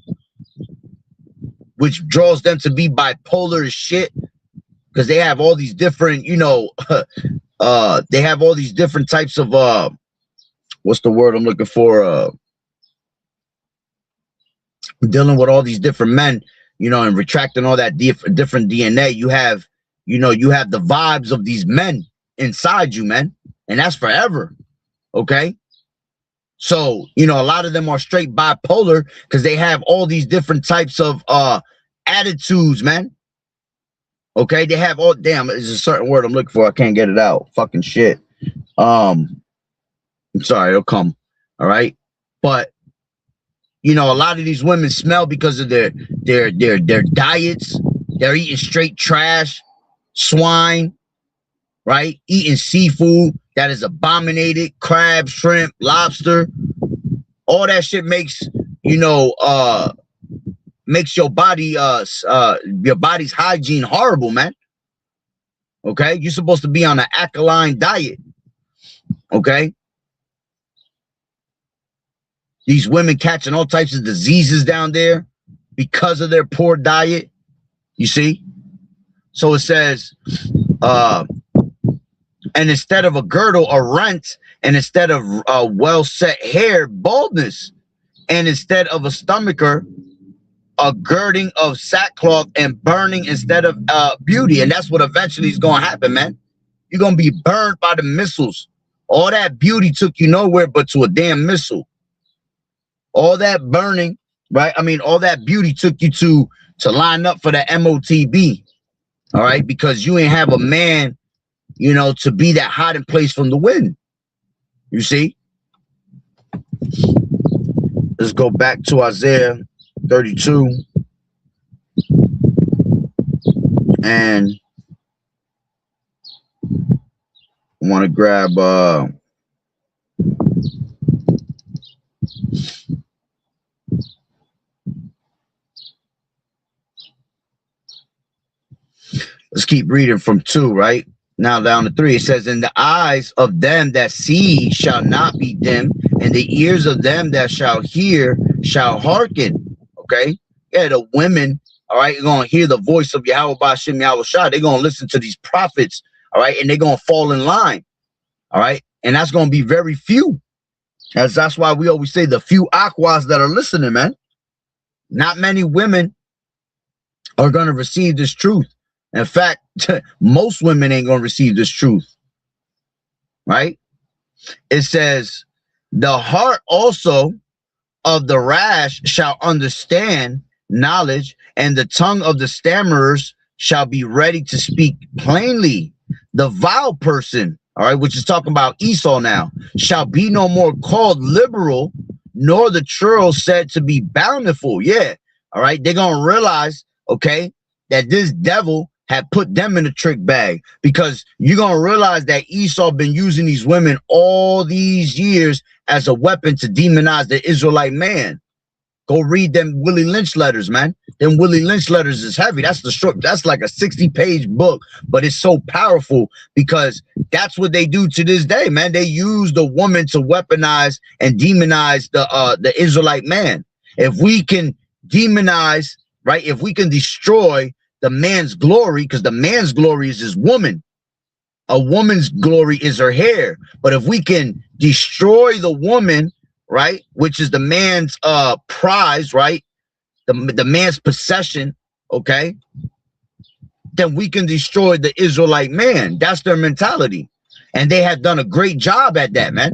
which draws them to be bipolar as shit, because they have all these different, you know, they have all these different types of, what's the word I'm looking for? Dealing with all these different men, you know, and retracting all that different DNA. You have, you know, you have the vibes of these men inside you, man, and that's forever. Okay, so you know, a lot of them are straight bipolar because they have all these different types of attitudes, man. Okay, they have all, damn, there's a certain word I'm looking for, I can't get it out. Fucking shit. I'm sorry, it'll come. All right, but you know, a lot of these women smell because of their diets. They're eating straight trash, swine, right? Eating seafood that is abominated, crab, shrimp, lobster. All that shit makes, you know, makes your body, your body's hygiene horrible, man. Okay, you're supposed to be on an alkaline diet. Okay. These women catching all types of diseases down there because of their poor diet. You see? So it says, and instead of a girdle, a rent, and instead of well-set hair, baldness, and instead of a stomacher, a girding of sackcloth, and burning instead of beauty. And that's what eventually is going to happen, man. You're going to be burned by the missiles. All that beauty took you nowhere but to a damn missile. All that burning, right? I mean, all that beauty took you to line up for the MOTB, all right? Because you ain't have a man, you know, to be that hiding place from the wind. You see? Let's go back to Isaiah 32. And I want to grab let's keep reading from 2, right? Now down to 3. It says, and the eyes of them that see shall not be dim, and the ears of them that shall hear shall hearken. Okay? Yeah, the women, all right, you're going to hear the voice of Yahweh Bashim Yahweh Shah. They're going to listen to these prophets, all right, and they're going to fall in line, all right? And that's going to be very few. That's why we always say the few aquas that are listening, man. Not many women are going to receive this truth. In fact, most women ain't going to receive this truth, right? It says, the heart also of the rash shall understand knowledge, and the tongue of the stammerers shall be ready to speak plainly. The vile person, all right, which is talking about Esau now, shall be no more called liberal, nor the churl said to be bountiful. Yeah, all right, they're going to realize, okay, that this devil had put them in a trick bag, because you're going to realize that Esau been using these women all these years as a weapon to demonize the Israelite man. Go read them Willie Lynch letters, man. Them Willie Lynch letters is heavy. That's the short. That's like a 60-page book, but it's so powerful because that's what they do to this day, man. They use the woman to weaponize and demonize the Israelite man. If we can demonize, right? If we can destroy the man's glory, because the man's glory is his woman. A woman's glory is her hair. But if we can destroy the woman, right, which is the man's prize, right, the man's possession, okay, then we can destroy the Israelite man. That's their mentality. And they have done a great job at that, man.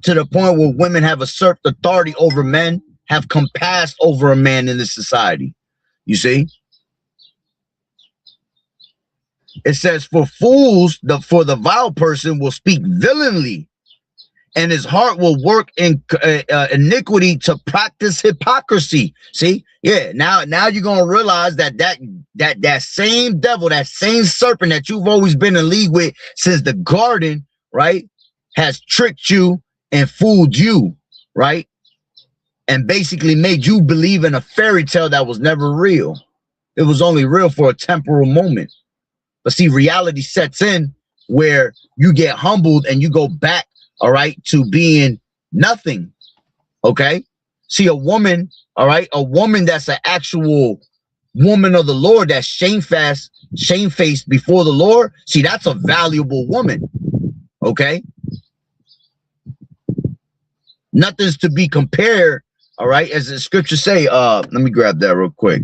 To the point where women have usurped authority over men, have compassed over a man in this society. You see? It says, for fools, for the vile person will speak villainly, and his heart will work in iniquity to practice hypocrisy. See? Yeah, now you're going to realize that same devil, that same serpent that you've always been in league with since the garden, right, has tricked you and fooled you, right? And basically made you believe in a fairy tale that was never real. It was only real for a temporal moment. But see, reality sets in where you get humbled and you go back, all right, to being nothing. Okay? See, a woman, all right, a woman that's an actual woman of the Lord, that's shamefaced before the Lord. See, that's a valuable woman. Okay? Nothing's to be compared, all right, as the scriptures say. Let me grab that real quick.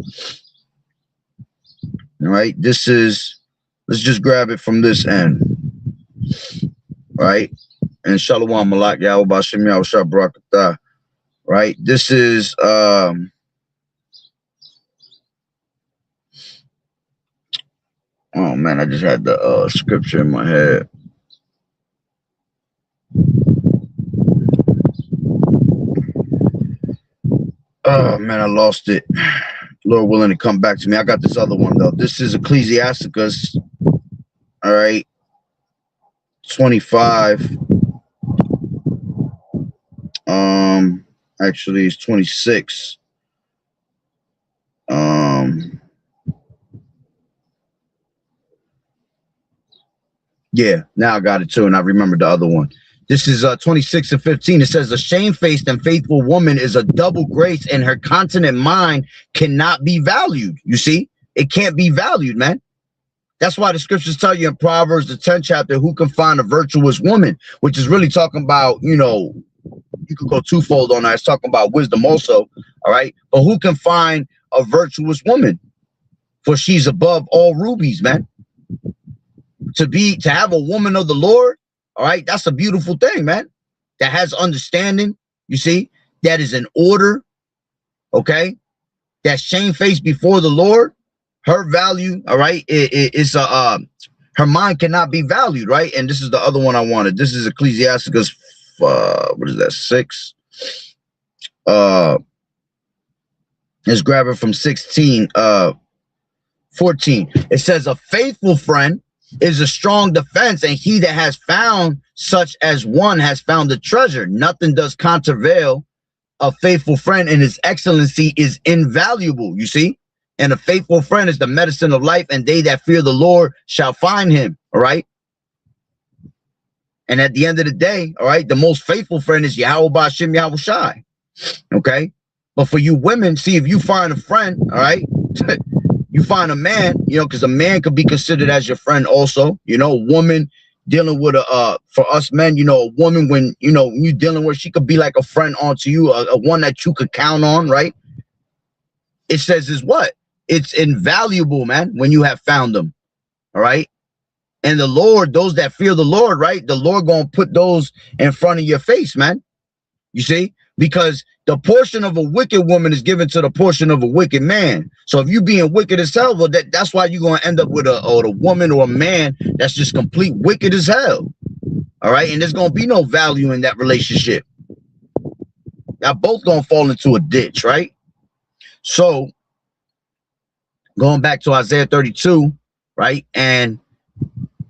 All right, this is, let's just grab it from this end. All right, and Shalom Malak Yahweh Bashem Yahushua Barakatah. Right, this is oh man, I just had the scripture in my head. Oh man, I lost it. Lord willing to come back to me. I got this other one though. This is Ecclesiasticus. All right, 25. Actually, it's 26. Yeah, now I got it too, and I remember the other one. This is 26 and 15. It says, a shamefaced and faithful woman is a double grace, and her continent mind cannot be valued. You see, it can't be valued, man. That's why the scriptures tell you in Proverbs, the 10th chapter, who can find a virtuous woman, which is really talking about, you know, you could go twofold on that. It's talking about wisdom also, all right? But who can find a virtuous woman? For she's above all rubies, man. To have a woman of the Lord, all right, that's a beautiful thing, man. That has understanding, you see, that is in order, okay? That's shamefaced before the Lord. Her value, all right, is her mind cannot be valued, right? And this is the other one I wanted. This is Ecclesiasticus, what is that, 6? Let's grab it from 16, 14. It says, a faithful friend is a strong defense, and he that has found such as one has found a treasure. Nothing does contravail a faithful friend, and his excellency is invaluable, you see? And a faithful friend is the medicine of life, and they that fear the Lord shall find him, all right? And at the end of the day, all right, the most faithful friend is Yahweh Bashem Yahushai, okay? But for you women, see, if you find a friend, all right, you find a man, you know, because a man could be considered as your friend also, you know, a woman dealing with for us men, you know, a woman, when, you know, you dealing with, she could be like a friend onto you, a one that you could count on, right? It says is what? It's invaluable, man, when you have found them, all right? And the Lord, those that fear the Lord, right? The Lord gonna put those in front of your face, man. You see? Because the portion of a wicked woman is given to the portion of a wicked man. So if you being wicked as hell, well, that's why you're gonna end up with a woman or a man that's just complete wicked as hell. All right, and there's gonna be no value in that relationship. Y'all both gonna fall into a ditch, right? So going back to Isaiah 32, right? And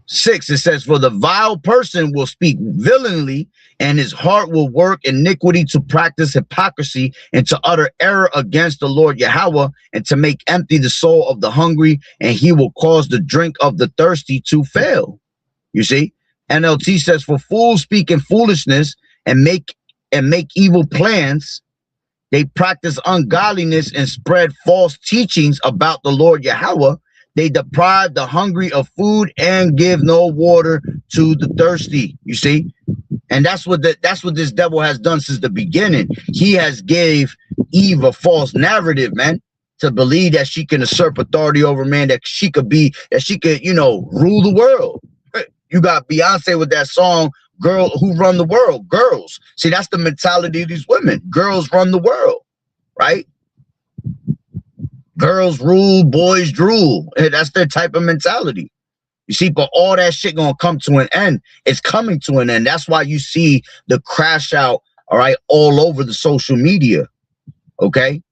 6, it says, for the vile person will speak villainly, and his heart will work iniquity to practice hypocrisy and to utter error against the Lord Yahweh and to make empty the soul of the hungry, and he will cause the drink of the thirsty to fail. You see? NLT says, for fools speaking foolishness and make evil plans, they practice ungodliness and spread false teachings about the Lord Yahweh. They deprive the hungry of food and give no water to the thirsty. You see? And that's what this devil has done since the beginning. He has gave Eve a false narrative, man, to believe that she can usurp authority over man, that she could, rule the world. You got Beyonce with that song, Girl Who Run the World. Girls. See, that's the mentality of these women. Girls run the world, right? Girls rule, boys drool. That's their type of mentality. You see, but all that shit gonna come to an end. It's coming to an end. That's why you see the crash out, all right, all over the social media, okay?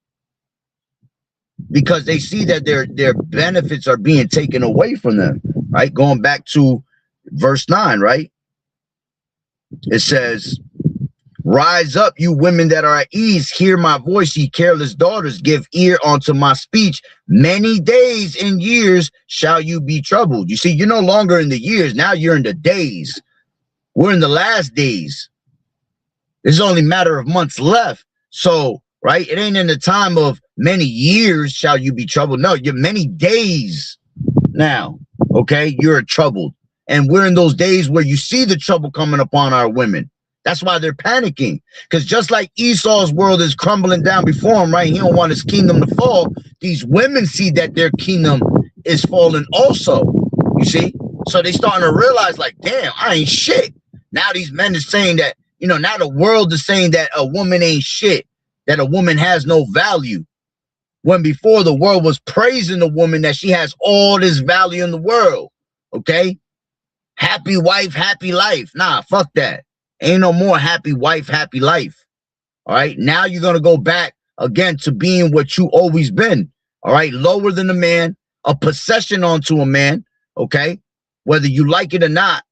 Because they see that their benefits are being taken away from them, right? Going back to verse 9, right? It says, rise up, you women that are at ease, hear my voice, ye careless daughters, give ear unto my speech. Many days and years shall you be troubled. You see, you're no longer in the years, now you're in the days. We're in the last days. There's only a matter of months left. So, right, it ain't in the time of many years shall you be troubled. No, you're many days now, okay? You're troubled. And we're in those days where you see the trouble coming upon our women. That's why they're panicking. Because just like Esau's world is crumbling down before him, right? He don't want his kingdom to fall. These women see that their kingdom is falling also. You see? So they starting to realize, like, damn, I ain't shit. Now these men are saying that, now the world is saying that a woman ain't shit, that a woman has no value. When before the world was praising the woman that she has all this value in the world. Okay? Happy wife, happy life. Nah, fuck that. Ain't no more happy wife, happy life. All right. Now you're going to go back again to being what you always been. All right. Lower than a man, a possession onto a man. Okay. Whether you like it or not.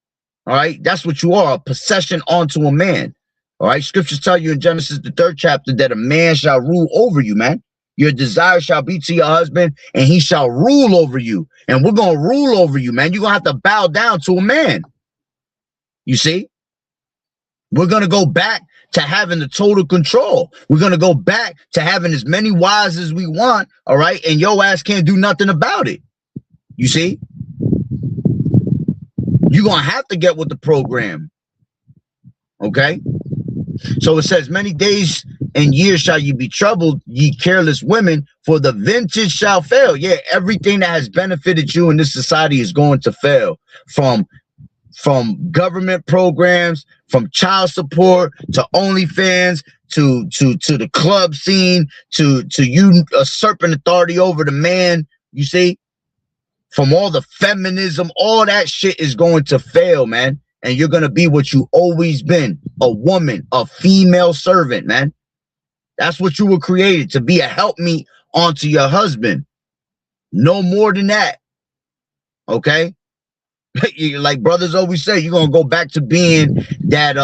All right. That's what you are, a possession onto a man. All right. Scriptures tell you in Genesis, the 3rd chapter, that a man shall rule over you, man. Your desire shall be to your husband, and he shall rule over you. And we're going to rule over you, man. You're going to have to bow down to a man. You see? We're going to go back to having the total control. We're going to go back to having as many wives as we want, all right? And your ass can't do nothing about it. You see? You're going to have to get with the program. Okay? So it says, many days and years shall you be troubled, ye careless women, for the vintage shall fail. Yeah, everything that has benefited you in this society is going to fail. From government programs, from child support to OnlyFans, to the club scene, to you usurping authority over the man. You see, from all the feminism, all that shit is going to fail, man. And you're going to be what you always been, a woman, a female servant, man. That's what you were created, to be a helpmeet onto your husband. No more than that. Okay? Like brothers always say, you're going to go back to being that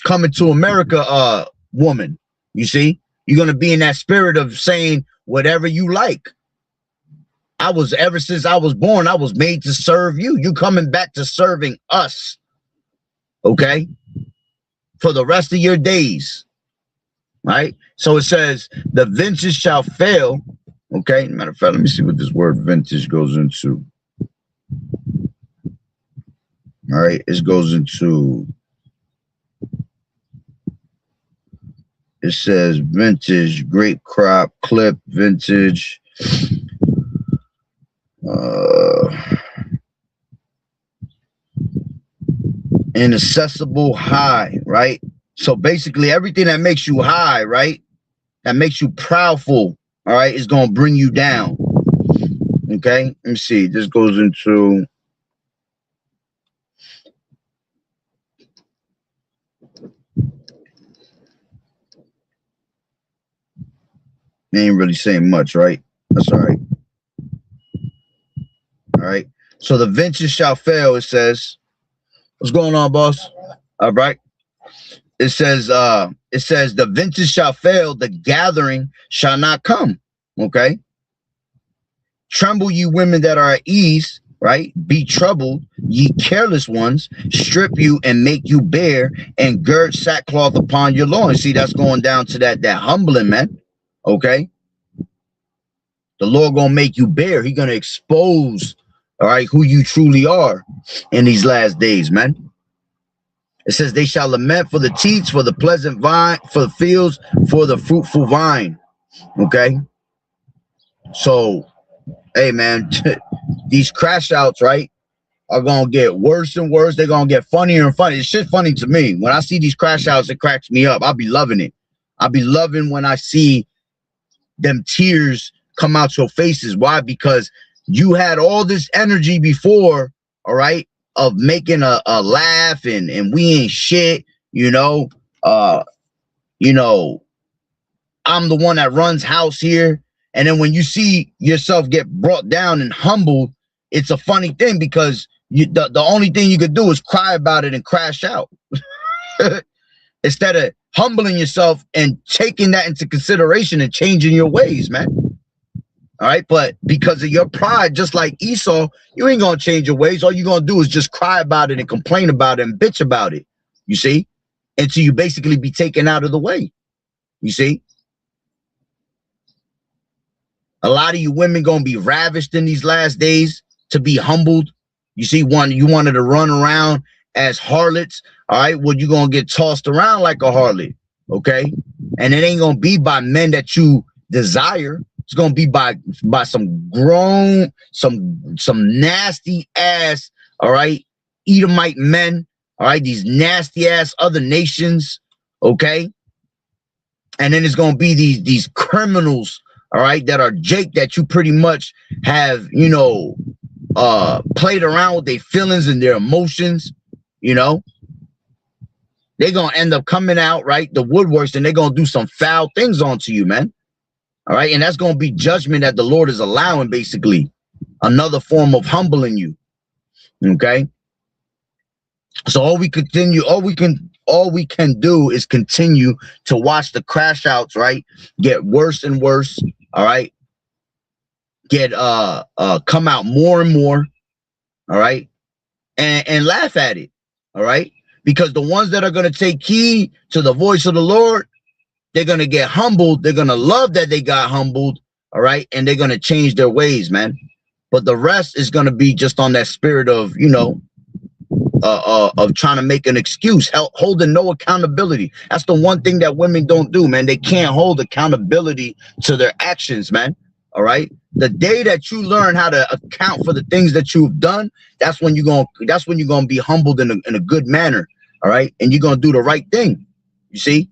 coming to America woman. You see? You're going to be in that spirit of saying whatever you like. Ever since I was born, I was made to serve you. You coming back to serving us. Okay? For the rest of your days. Right? So it says, the vintage shall fail. Okay? Matter of fact, let me see what this word vintage goes into. All right? It goes into, it says vintage, grape crop, clip, vintage. Inaccessible high, right? So basically everything that makes you high, right, that makes you proudful, all right, is going to bring you down. Okay, let me see. This goes into they ain't really saying much, right? That's all right. right? So the ventures shall fail, it says. What's going on, boss? All right. It says the ventures shall fail, the gathering shall not come. Okay. Tremble, you women that are at ease, right? Be troubled, ye careless ones, strip you and make you bare, and gird sackcloth upon your loins. See, that's going down to that humbling, man. Okay. The Lord gonna make you bare. He gonna expose, all right, who you truly are in these last days, man. It says they shall lament for the teats, for the pleasant vine, for the fields, for the fruitful vine. Okay. So, hey, man, these crash outs, right, are gonna get worse and worse. They're gonna get funnier and funnier. It's shit funny to me. When I see these crash outs, it cracks me up. I'll be loving it. I'll be loving when I see them tears come out your faces. Why? Because you had all this energy before, all right, of making a laugh and we ain't shit, you know. I'm the one that runs house here. And then when you see yourself get brought down and humbled, it's a funny thing because the only thing you could do is cry about it and crash out. Instead of humbling yourself and taking that into consideration and changing your ways, man. All right, but because of your pride, just like Esau, you ain't gonna change your ways. All you're gonna do is just cry about it and complain about it and bitch about it. You see, until you basically be taken out of the way. You see, a lot of you women gonna be ravished in these last days to be humbled. You see, you wanted to run around as harlots. All right, well, you're gonna get tossed around like a harlot. Okay, and it ain't gonna be by men that you desire. It's gonna be by some grown, some nasty ass, all right, Edomite men, all right, these nasty ass other nations, okay, and then it's gonna be these criminals, all right, that are Jake that you pretty much have, you know, played around with their feelings and their emotions, you know. They're gonna end up coming out, right, the woodworks, and they're gonna do some foul things onto you, man. All right, and that's going to be judgment that the Lord is allowing, basically. Another form of humbling you. Okay? So all we can do is continue to watch the crash outs, right? Get worse and worse, all right? Get come out more and more, all right? And laugh at it, all right? Because the ones that are going to take heed to the voice of the Lord, they're going to get humbled. They're going to love that they got humbled. All right. And they're going to change their ways, man. But the rest is going to be just on that spirit of, you know, of trying to make an excuse, holding no accountability. That's the one thing that women don't do, man. They can't hold accountability to their actions, man. All right. The day that you learn how to account for the things that you've done, that's when you're going to be humbled in a good manner. All right. And you're going to do the right thing. You see?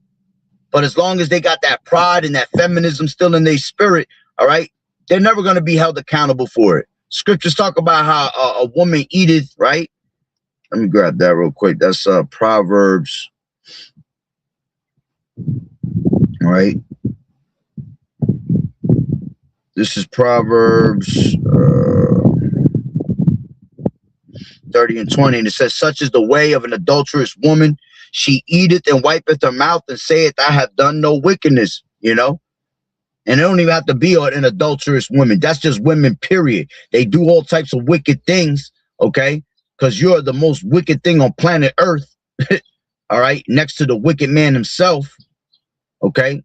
But as long as they got that pride and that feminism still in their spirit, all right, they're never going to be held accountable for it. Scriptures talk about how a woman eateth, right? Let me grab that real quick. That's Proverbs. All right. This is Proverbs 30 and 20. And it says, such is the way of an adulterous woman. She eateth and wipeth her mouth and saith, I have done no wickedness, you know? And it don't even have to be an adulterous woman. That's just women, period. They do all types of wicked things, okay? Because you're the most wicked thing on planet Earth, all right? Next to the wicked man himself, okay?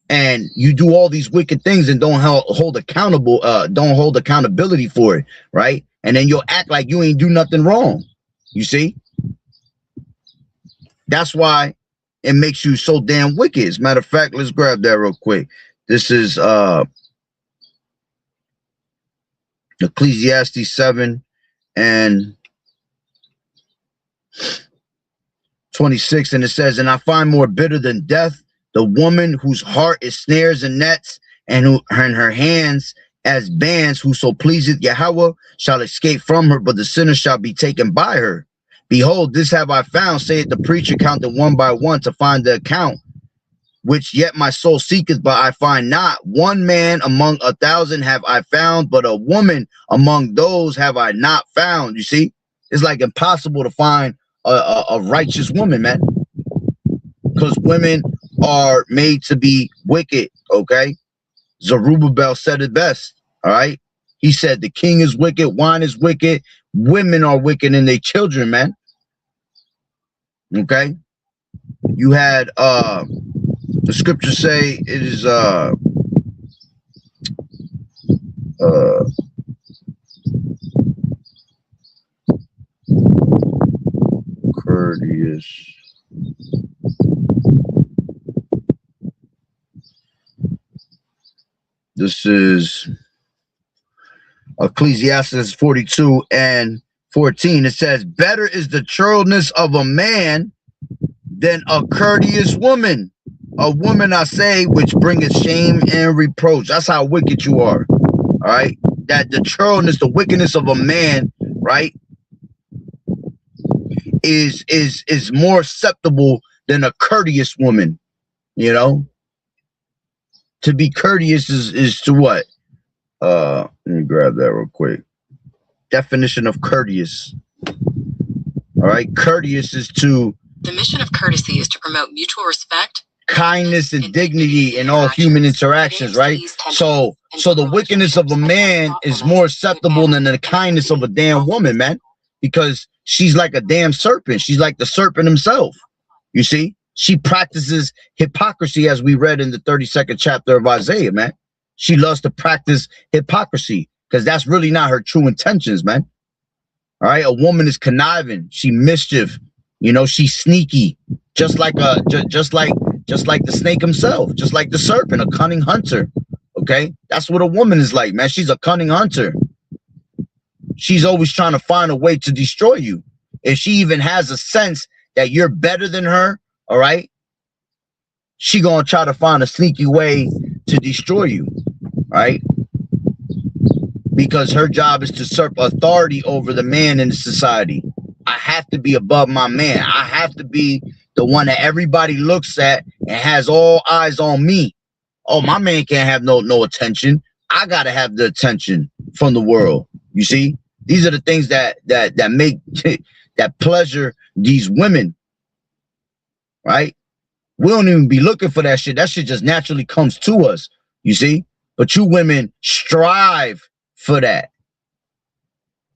And you do all these wicked things and don't hold accountability for it, right? And then you'll act like you ain't do nothing wrong, you see? That's why it makes you so damn wicked. As a matter of fact, let's grab that real quick. This is Ecclesiastes 7 and 26. And it says, and I find more bitter than death the woman whose heart is snares and nets, and her hands as bands, whoso pleaseth Yahweh shall escape from her, but the sinner shall be taken by her. Behold, this have I found, saith the preacher, counting one by one to find the account. which yet my soul seeketh, but I find not. One man among 1,000 have I found, but a woman among those have I not found. You see, it's like impossible to find a righteous woman, man, because women are made to be wicked. Okay, Zerubbabel said it best. All right, he said the king is wicked, wine is wicked, women are wicked, and their children, man. Okay, you had the scriptures say it is courteous. This is Ecclesiastes 42:14. It says, better is the churlishness of a man than a courteous woman. A woman, I say, which bringeth shame and reproach. That's how wicked you are. All right. That the churlishness, the wickedness of a man, right, is more acceptable than a courteous woman. You know, to be courteous is to what? Let me grab that real quick. Definition of courteous. All right, courteous is to. The mission of courtesy is to promote mutual respect, kindness, and dignity in all human interactions, right? So the wickedness of a man is more acceptable than the kindness of a damn woman, man, because she's like a damn serpent. She's like the serpent himself. You see, she practices hypocrisy, as we read in the 32nd chapter of Isaiah, man. She loves to practice hypocrisy because that's really not her true intentions, man. All right, a woman is conniving. She mischief. You know, she's sneaky, just like the snake himself, just like the serpent, a cunning hunter. Okay, that's what a woman is like, man. She's a cunning hunter. She's always trying to find a way to destroy you. If she even has a sense that you're better than her, all right, she gonna try to find a sneaky way to destroy you, right? Because her job is to usurp authority over the man in the society. I have to be above my man. I have to be the one that everybody looks at and has all eyes on me. Oh, my man can't have no attention. I gotta have the attention from the world. You see, these are the things that make that pleasure these women, right? We don't even be looking for that shit. That shit just naturally comes to us. You see, but you women strive for that.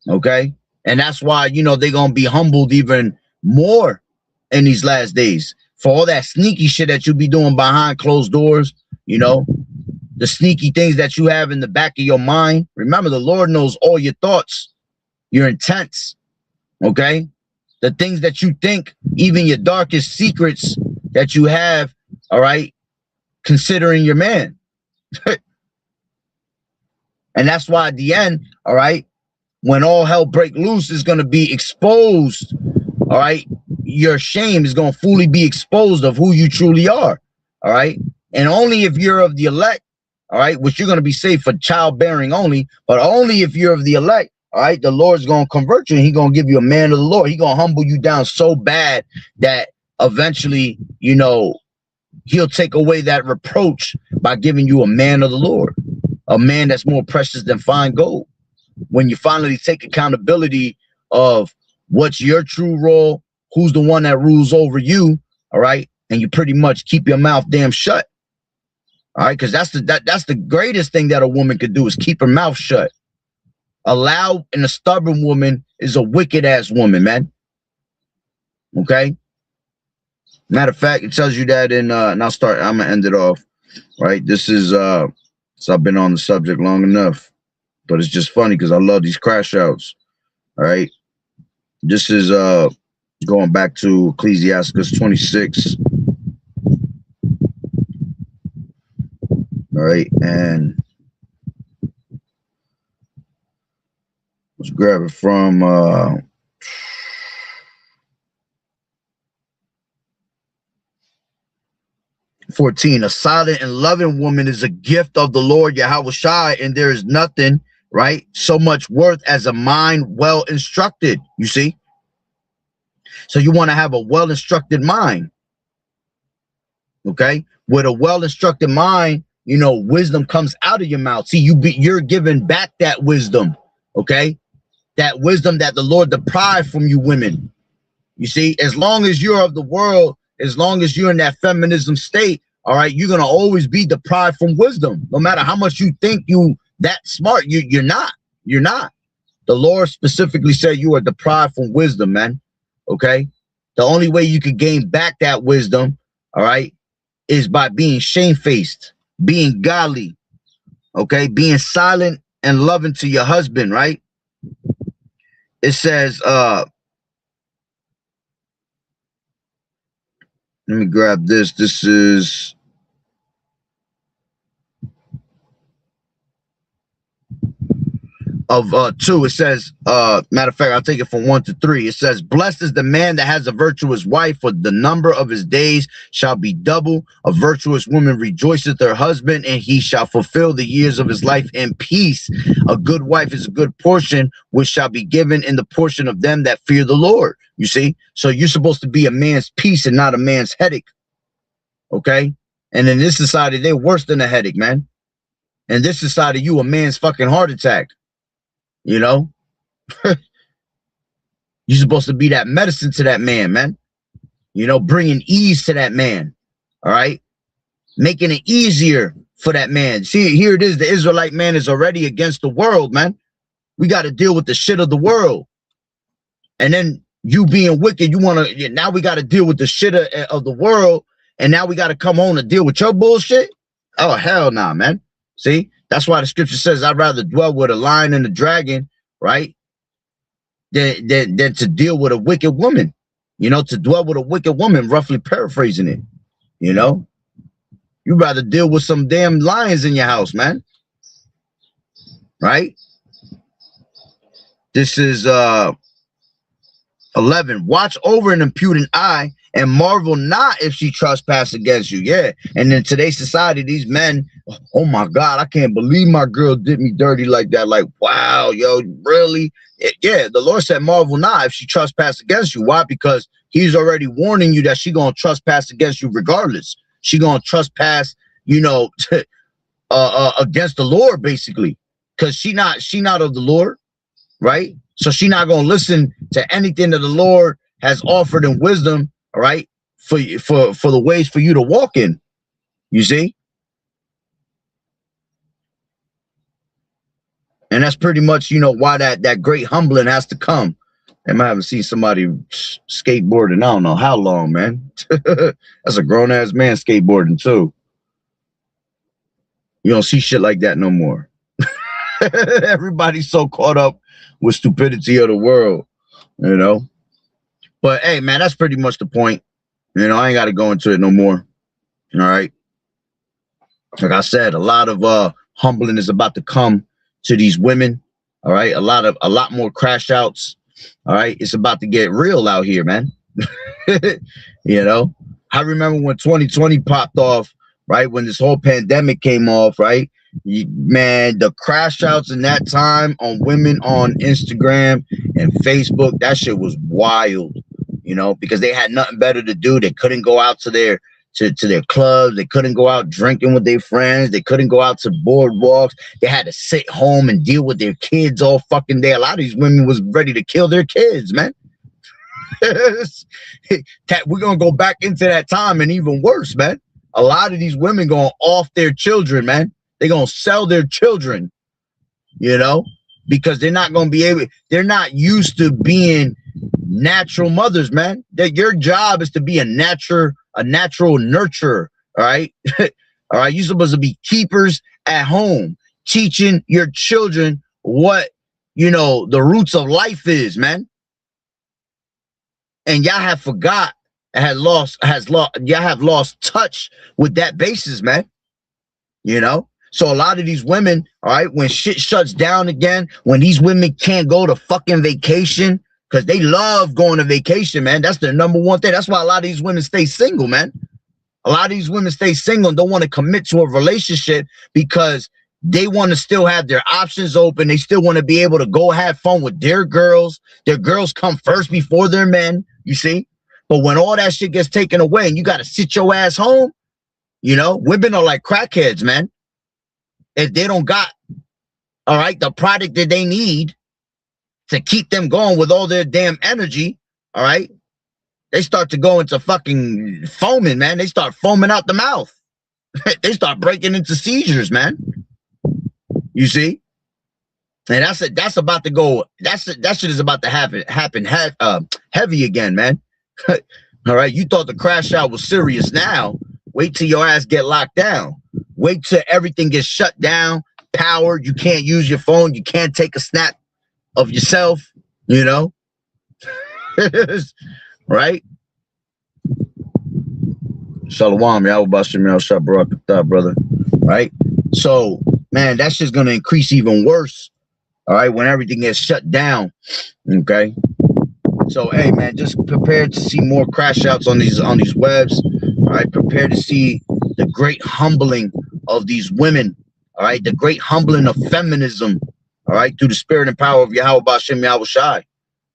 Okay. And that's why, you know, they're going to be humbled even more in these last days for all that sneaky shit that you be doing behind closed doors, you know, the sneaky things that you have in the back of your mind. Remember, the Lord knows all your thoughts, your intents, okay? The things that you think, even your darkest secrets that you have, all right, considering your man. And that's why at the end, all right, when all hell break loose, is going to be exposed. All right. Your shame is going to fully be exposed of who you truly are. All right. And only if you're of the elect, all right, which you're going to be saved for childbearing only, but only if you're of the elect, all right, the Lord's going to convert you and he's going to give you a man of the Lord. He's going to humble you down so bad that eventually, you know, he'll take away that reproach by giving you a man of the Lord, a man that's more precious than fine gold. When you finally take accountability of what's your true role, who's the one that rules over you, all right, and you pretty much keep your mouth damn shut, all right, because that's the greatest thing that a woman could do is keep her mouth shut. A loud and a stubborn woman is a wicked ass woman, man. Okay. Matter of fact, it tells you that in and I'm gonna end it off. Right, this is so I've been on the subject long enough. But it's just funny because I love these crash outs. All right. This is going back to Ecclesiastes 26. All right. And let's grab it from 14. A silent and loving woman is a gift of the Lord Yahweh Shai, and there is nothing, right, so much worth as a mind well instructed. You see, so you want to have a well instructed mind. Okay, With a well-instructed mind, you know, wisdom comes out of your mouth. See, you're giving back that wisdom, okay? That wisdom that the Lord deprived from you women. You see, as long as you're of the world, as long as you're in that feminism state, all right, you're gonna always be deprived from wisdom. No matter how much you think you that smart, you're not. You're not. The Lord specifically said you are deprived from wisdom, man. Okay. The only way you could gain back that wisdom, all right, is by being shamefaced, being godly, okay, being silent and loving to your husband, right? It says, let me grab this. This is of 2. It says, matter of fact, I'll take it from 1 to 3. It says, blessed is the man that has a virtuous wife, for the number of his days shall be double. A virtuous woman rejoiceth her husband, and he shall fulfill the years of his life in peace. A good wife is a good portion, which shall be given in the portion of them that fear the Lord. You see? So you're supposed to be a man's peace and not a man's headache. Okay? And in this society, they're worse than a headache, man. In this society, you a man's fucking heart attack. You know, you're supposed to be that medicine to that man. You know, bringing ease to that man. All right. Making it easier for that man. See, here it is. The Israelite man is already against the world, man. We got to deal with the shit of the world. And then you being wicked, you want to, now we got to deal with the shit of the world. And now we got to come home to deal with your bullshit. Oh, hell nah, man. See? That's why the scripture says I'd rather dwell with a lion and a dragon, right? Than to deal with a wicked woman. You know, to dwell with a wicked woman, roughly paraphrasing it. You know? You'd rather deal with some damn lions in your house, man. Right? This is 11. Watch over an impudent eye and marvel not if she trespass against you. Yeah. And in today's society, these men, oh my God, I can't believe my girl did me dirty like that. Like, wow, yo, really? Yeah, the Lord said marvel not if she trespass against you. Why? Because he's already warning you that she gonna trespass against you regardless. She gonna trespass, you know, against the Lord, basically. Because she not of the Lord, right? So she not gonna listen to anything that the Lord has offered in wisdom, all right, for the ways for you to walk in. You see? And that's pretty much, you know, why that great humbling has to come. And I haven't seen somebody skateboarding, I don't know how long, man. That's a grown-ass man skateboarding, too. You don't see shit like that no more. Everybody's so caught up with stupidity of the world, you know? But, hey, man, that's pretty much the point. You know, I ain't got to go into it no more. All right? Like I said, a lot of humbling is about to come to these women. All right? A lot more crash outs. All right? It's about to get real out here, man. You know? I remember when 2020 popped off, right? When this whole pandemic came off, right? Man, the crash outs in that time on women on Instagram and Facebook, that shit was wild, you know, because they had nothing better to do. They couldn't go out to their clubs. They couldn't go out drinking with their friends. They couldn't go out to boardwalks. They had to sit home and deal with their kids all fucking day. A lot of these women was ready to kill their kids, man. We're gonna go back into that time and even worse, man. A lot of these women going off their children, man. They're going to sell their children, you know, because they're not going to be able, they're not used to being natural mothers, man. That your job is to be a natural nurturer. All right. All right. You're supposed to be keepers at home, teaching your children what, you know, the roots of life is, man. And y'all have forgot, y'all have lost touch with that basis, man. You know? So a lot of these women, all right, when shit shuts down again, when these women can't go to fucking vacation, because they love going to vacation, man. That's their number one thing. That's why a lot of these women stay single, man. A lot of these women stay single and don't want to commit to a relationship because they want to still have their options open. They still want to be able to go have fun with their girls. Their girls come first before their men, you see? But when all that shit gets taken away and you got to sit your ass home, You know, women are like crackheads, man. If they don't got, all right, the product that they need to keep them going with all their damn energy, all right, they start to go into fucking foaming, man. They start foaming out the mouth. They start breaking into seizures, man. You see? And that's about to go. That shit is about to happen heavy again, man. All right, you thought the crash out was serious. Now, wait till your ass get locked down. Wait till everything gets shut down, powered. You can't use your phone. You can't take a snap of yourself. You know, right? Shalom, y'all about Shemel Shah Barakatah, brother. Right? So, man, that's just gonna increase even worse. All right, when everything gets shut down. Okay. So, hey, man, just prepare to see more crash outs on these webs. All right, prepare to see the great humbling of these women. All right, the great humbling of feminism. All right, through the spirit and power of Yahweh Bashem Yahweh Shai.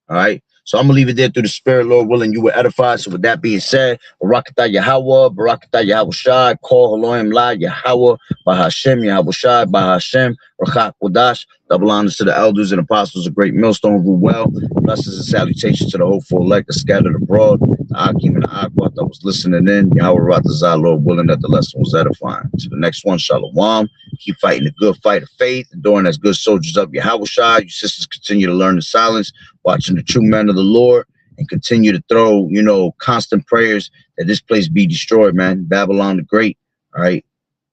All right. So I'm gonna leave it there through the spirit, Lord willing, you were edified. So with that being said, Barakatah Yahweh, Barakatah Yahweh Shai, Call Elohim La Yahweh, Bahashem Yahweh Shai, Bahashem, Rachak Kodash. Double honors to the elders and apostles of Great Millstone, rule well. Blessings and salutations to the hopeful elect that scattered abroad. The Akim and the Akbat that was listening in. Yahweh Ratazah, Lord willing, that the lesson was edifying. To the next one, Shalom. Keep fighting the good fight of faith, enduring as good soldiers of Yahweh Shai. You sisters continue to learn the silence, watching the true men of the Lord, and continue to throw, you know, constant prayers that this place be destroyed, man. Babylon the Great, all right?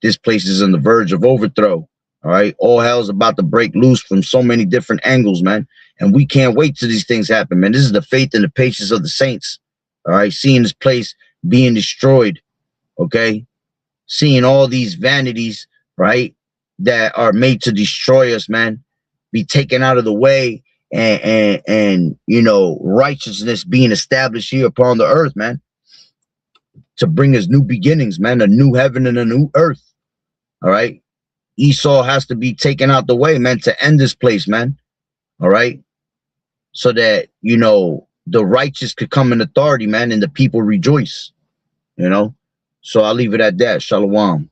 This place is on the verge of overthrow, all right? All hell's about to break loose from so many different angles, man. And we can't wait till these things happen, man. This is the faith and the patience of the saints, all right? Seeing this place being destroyed, okay? Seeing all these vanities, right, that are made to destroy us, man, be taken out of the way, and you know, righteousness being established here upon the earth, man, to bring us new beginnings, man, a new heaven and a new earth. All right, Esau has to be taken out the way, man, to end this place, man. All right, so that, you know, the righteous could come in authority, man, and the people rejoice, you know. So I'll leave it at that. Shalom.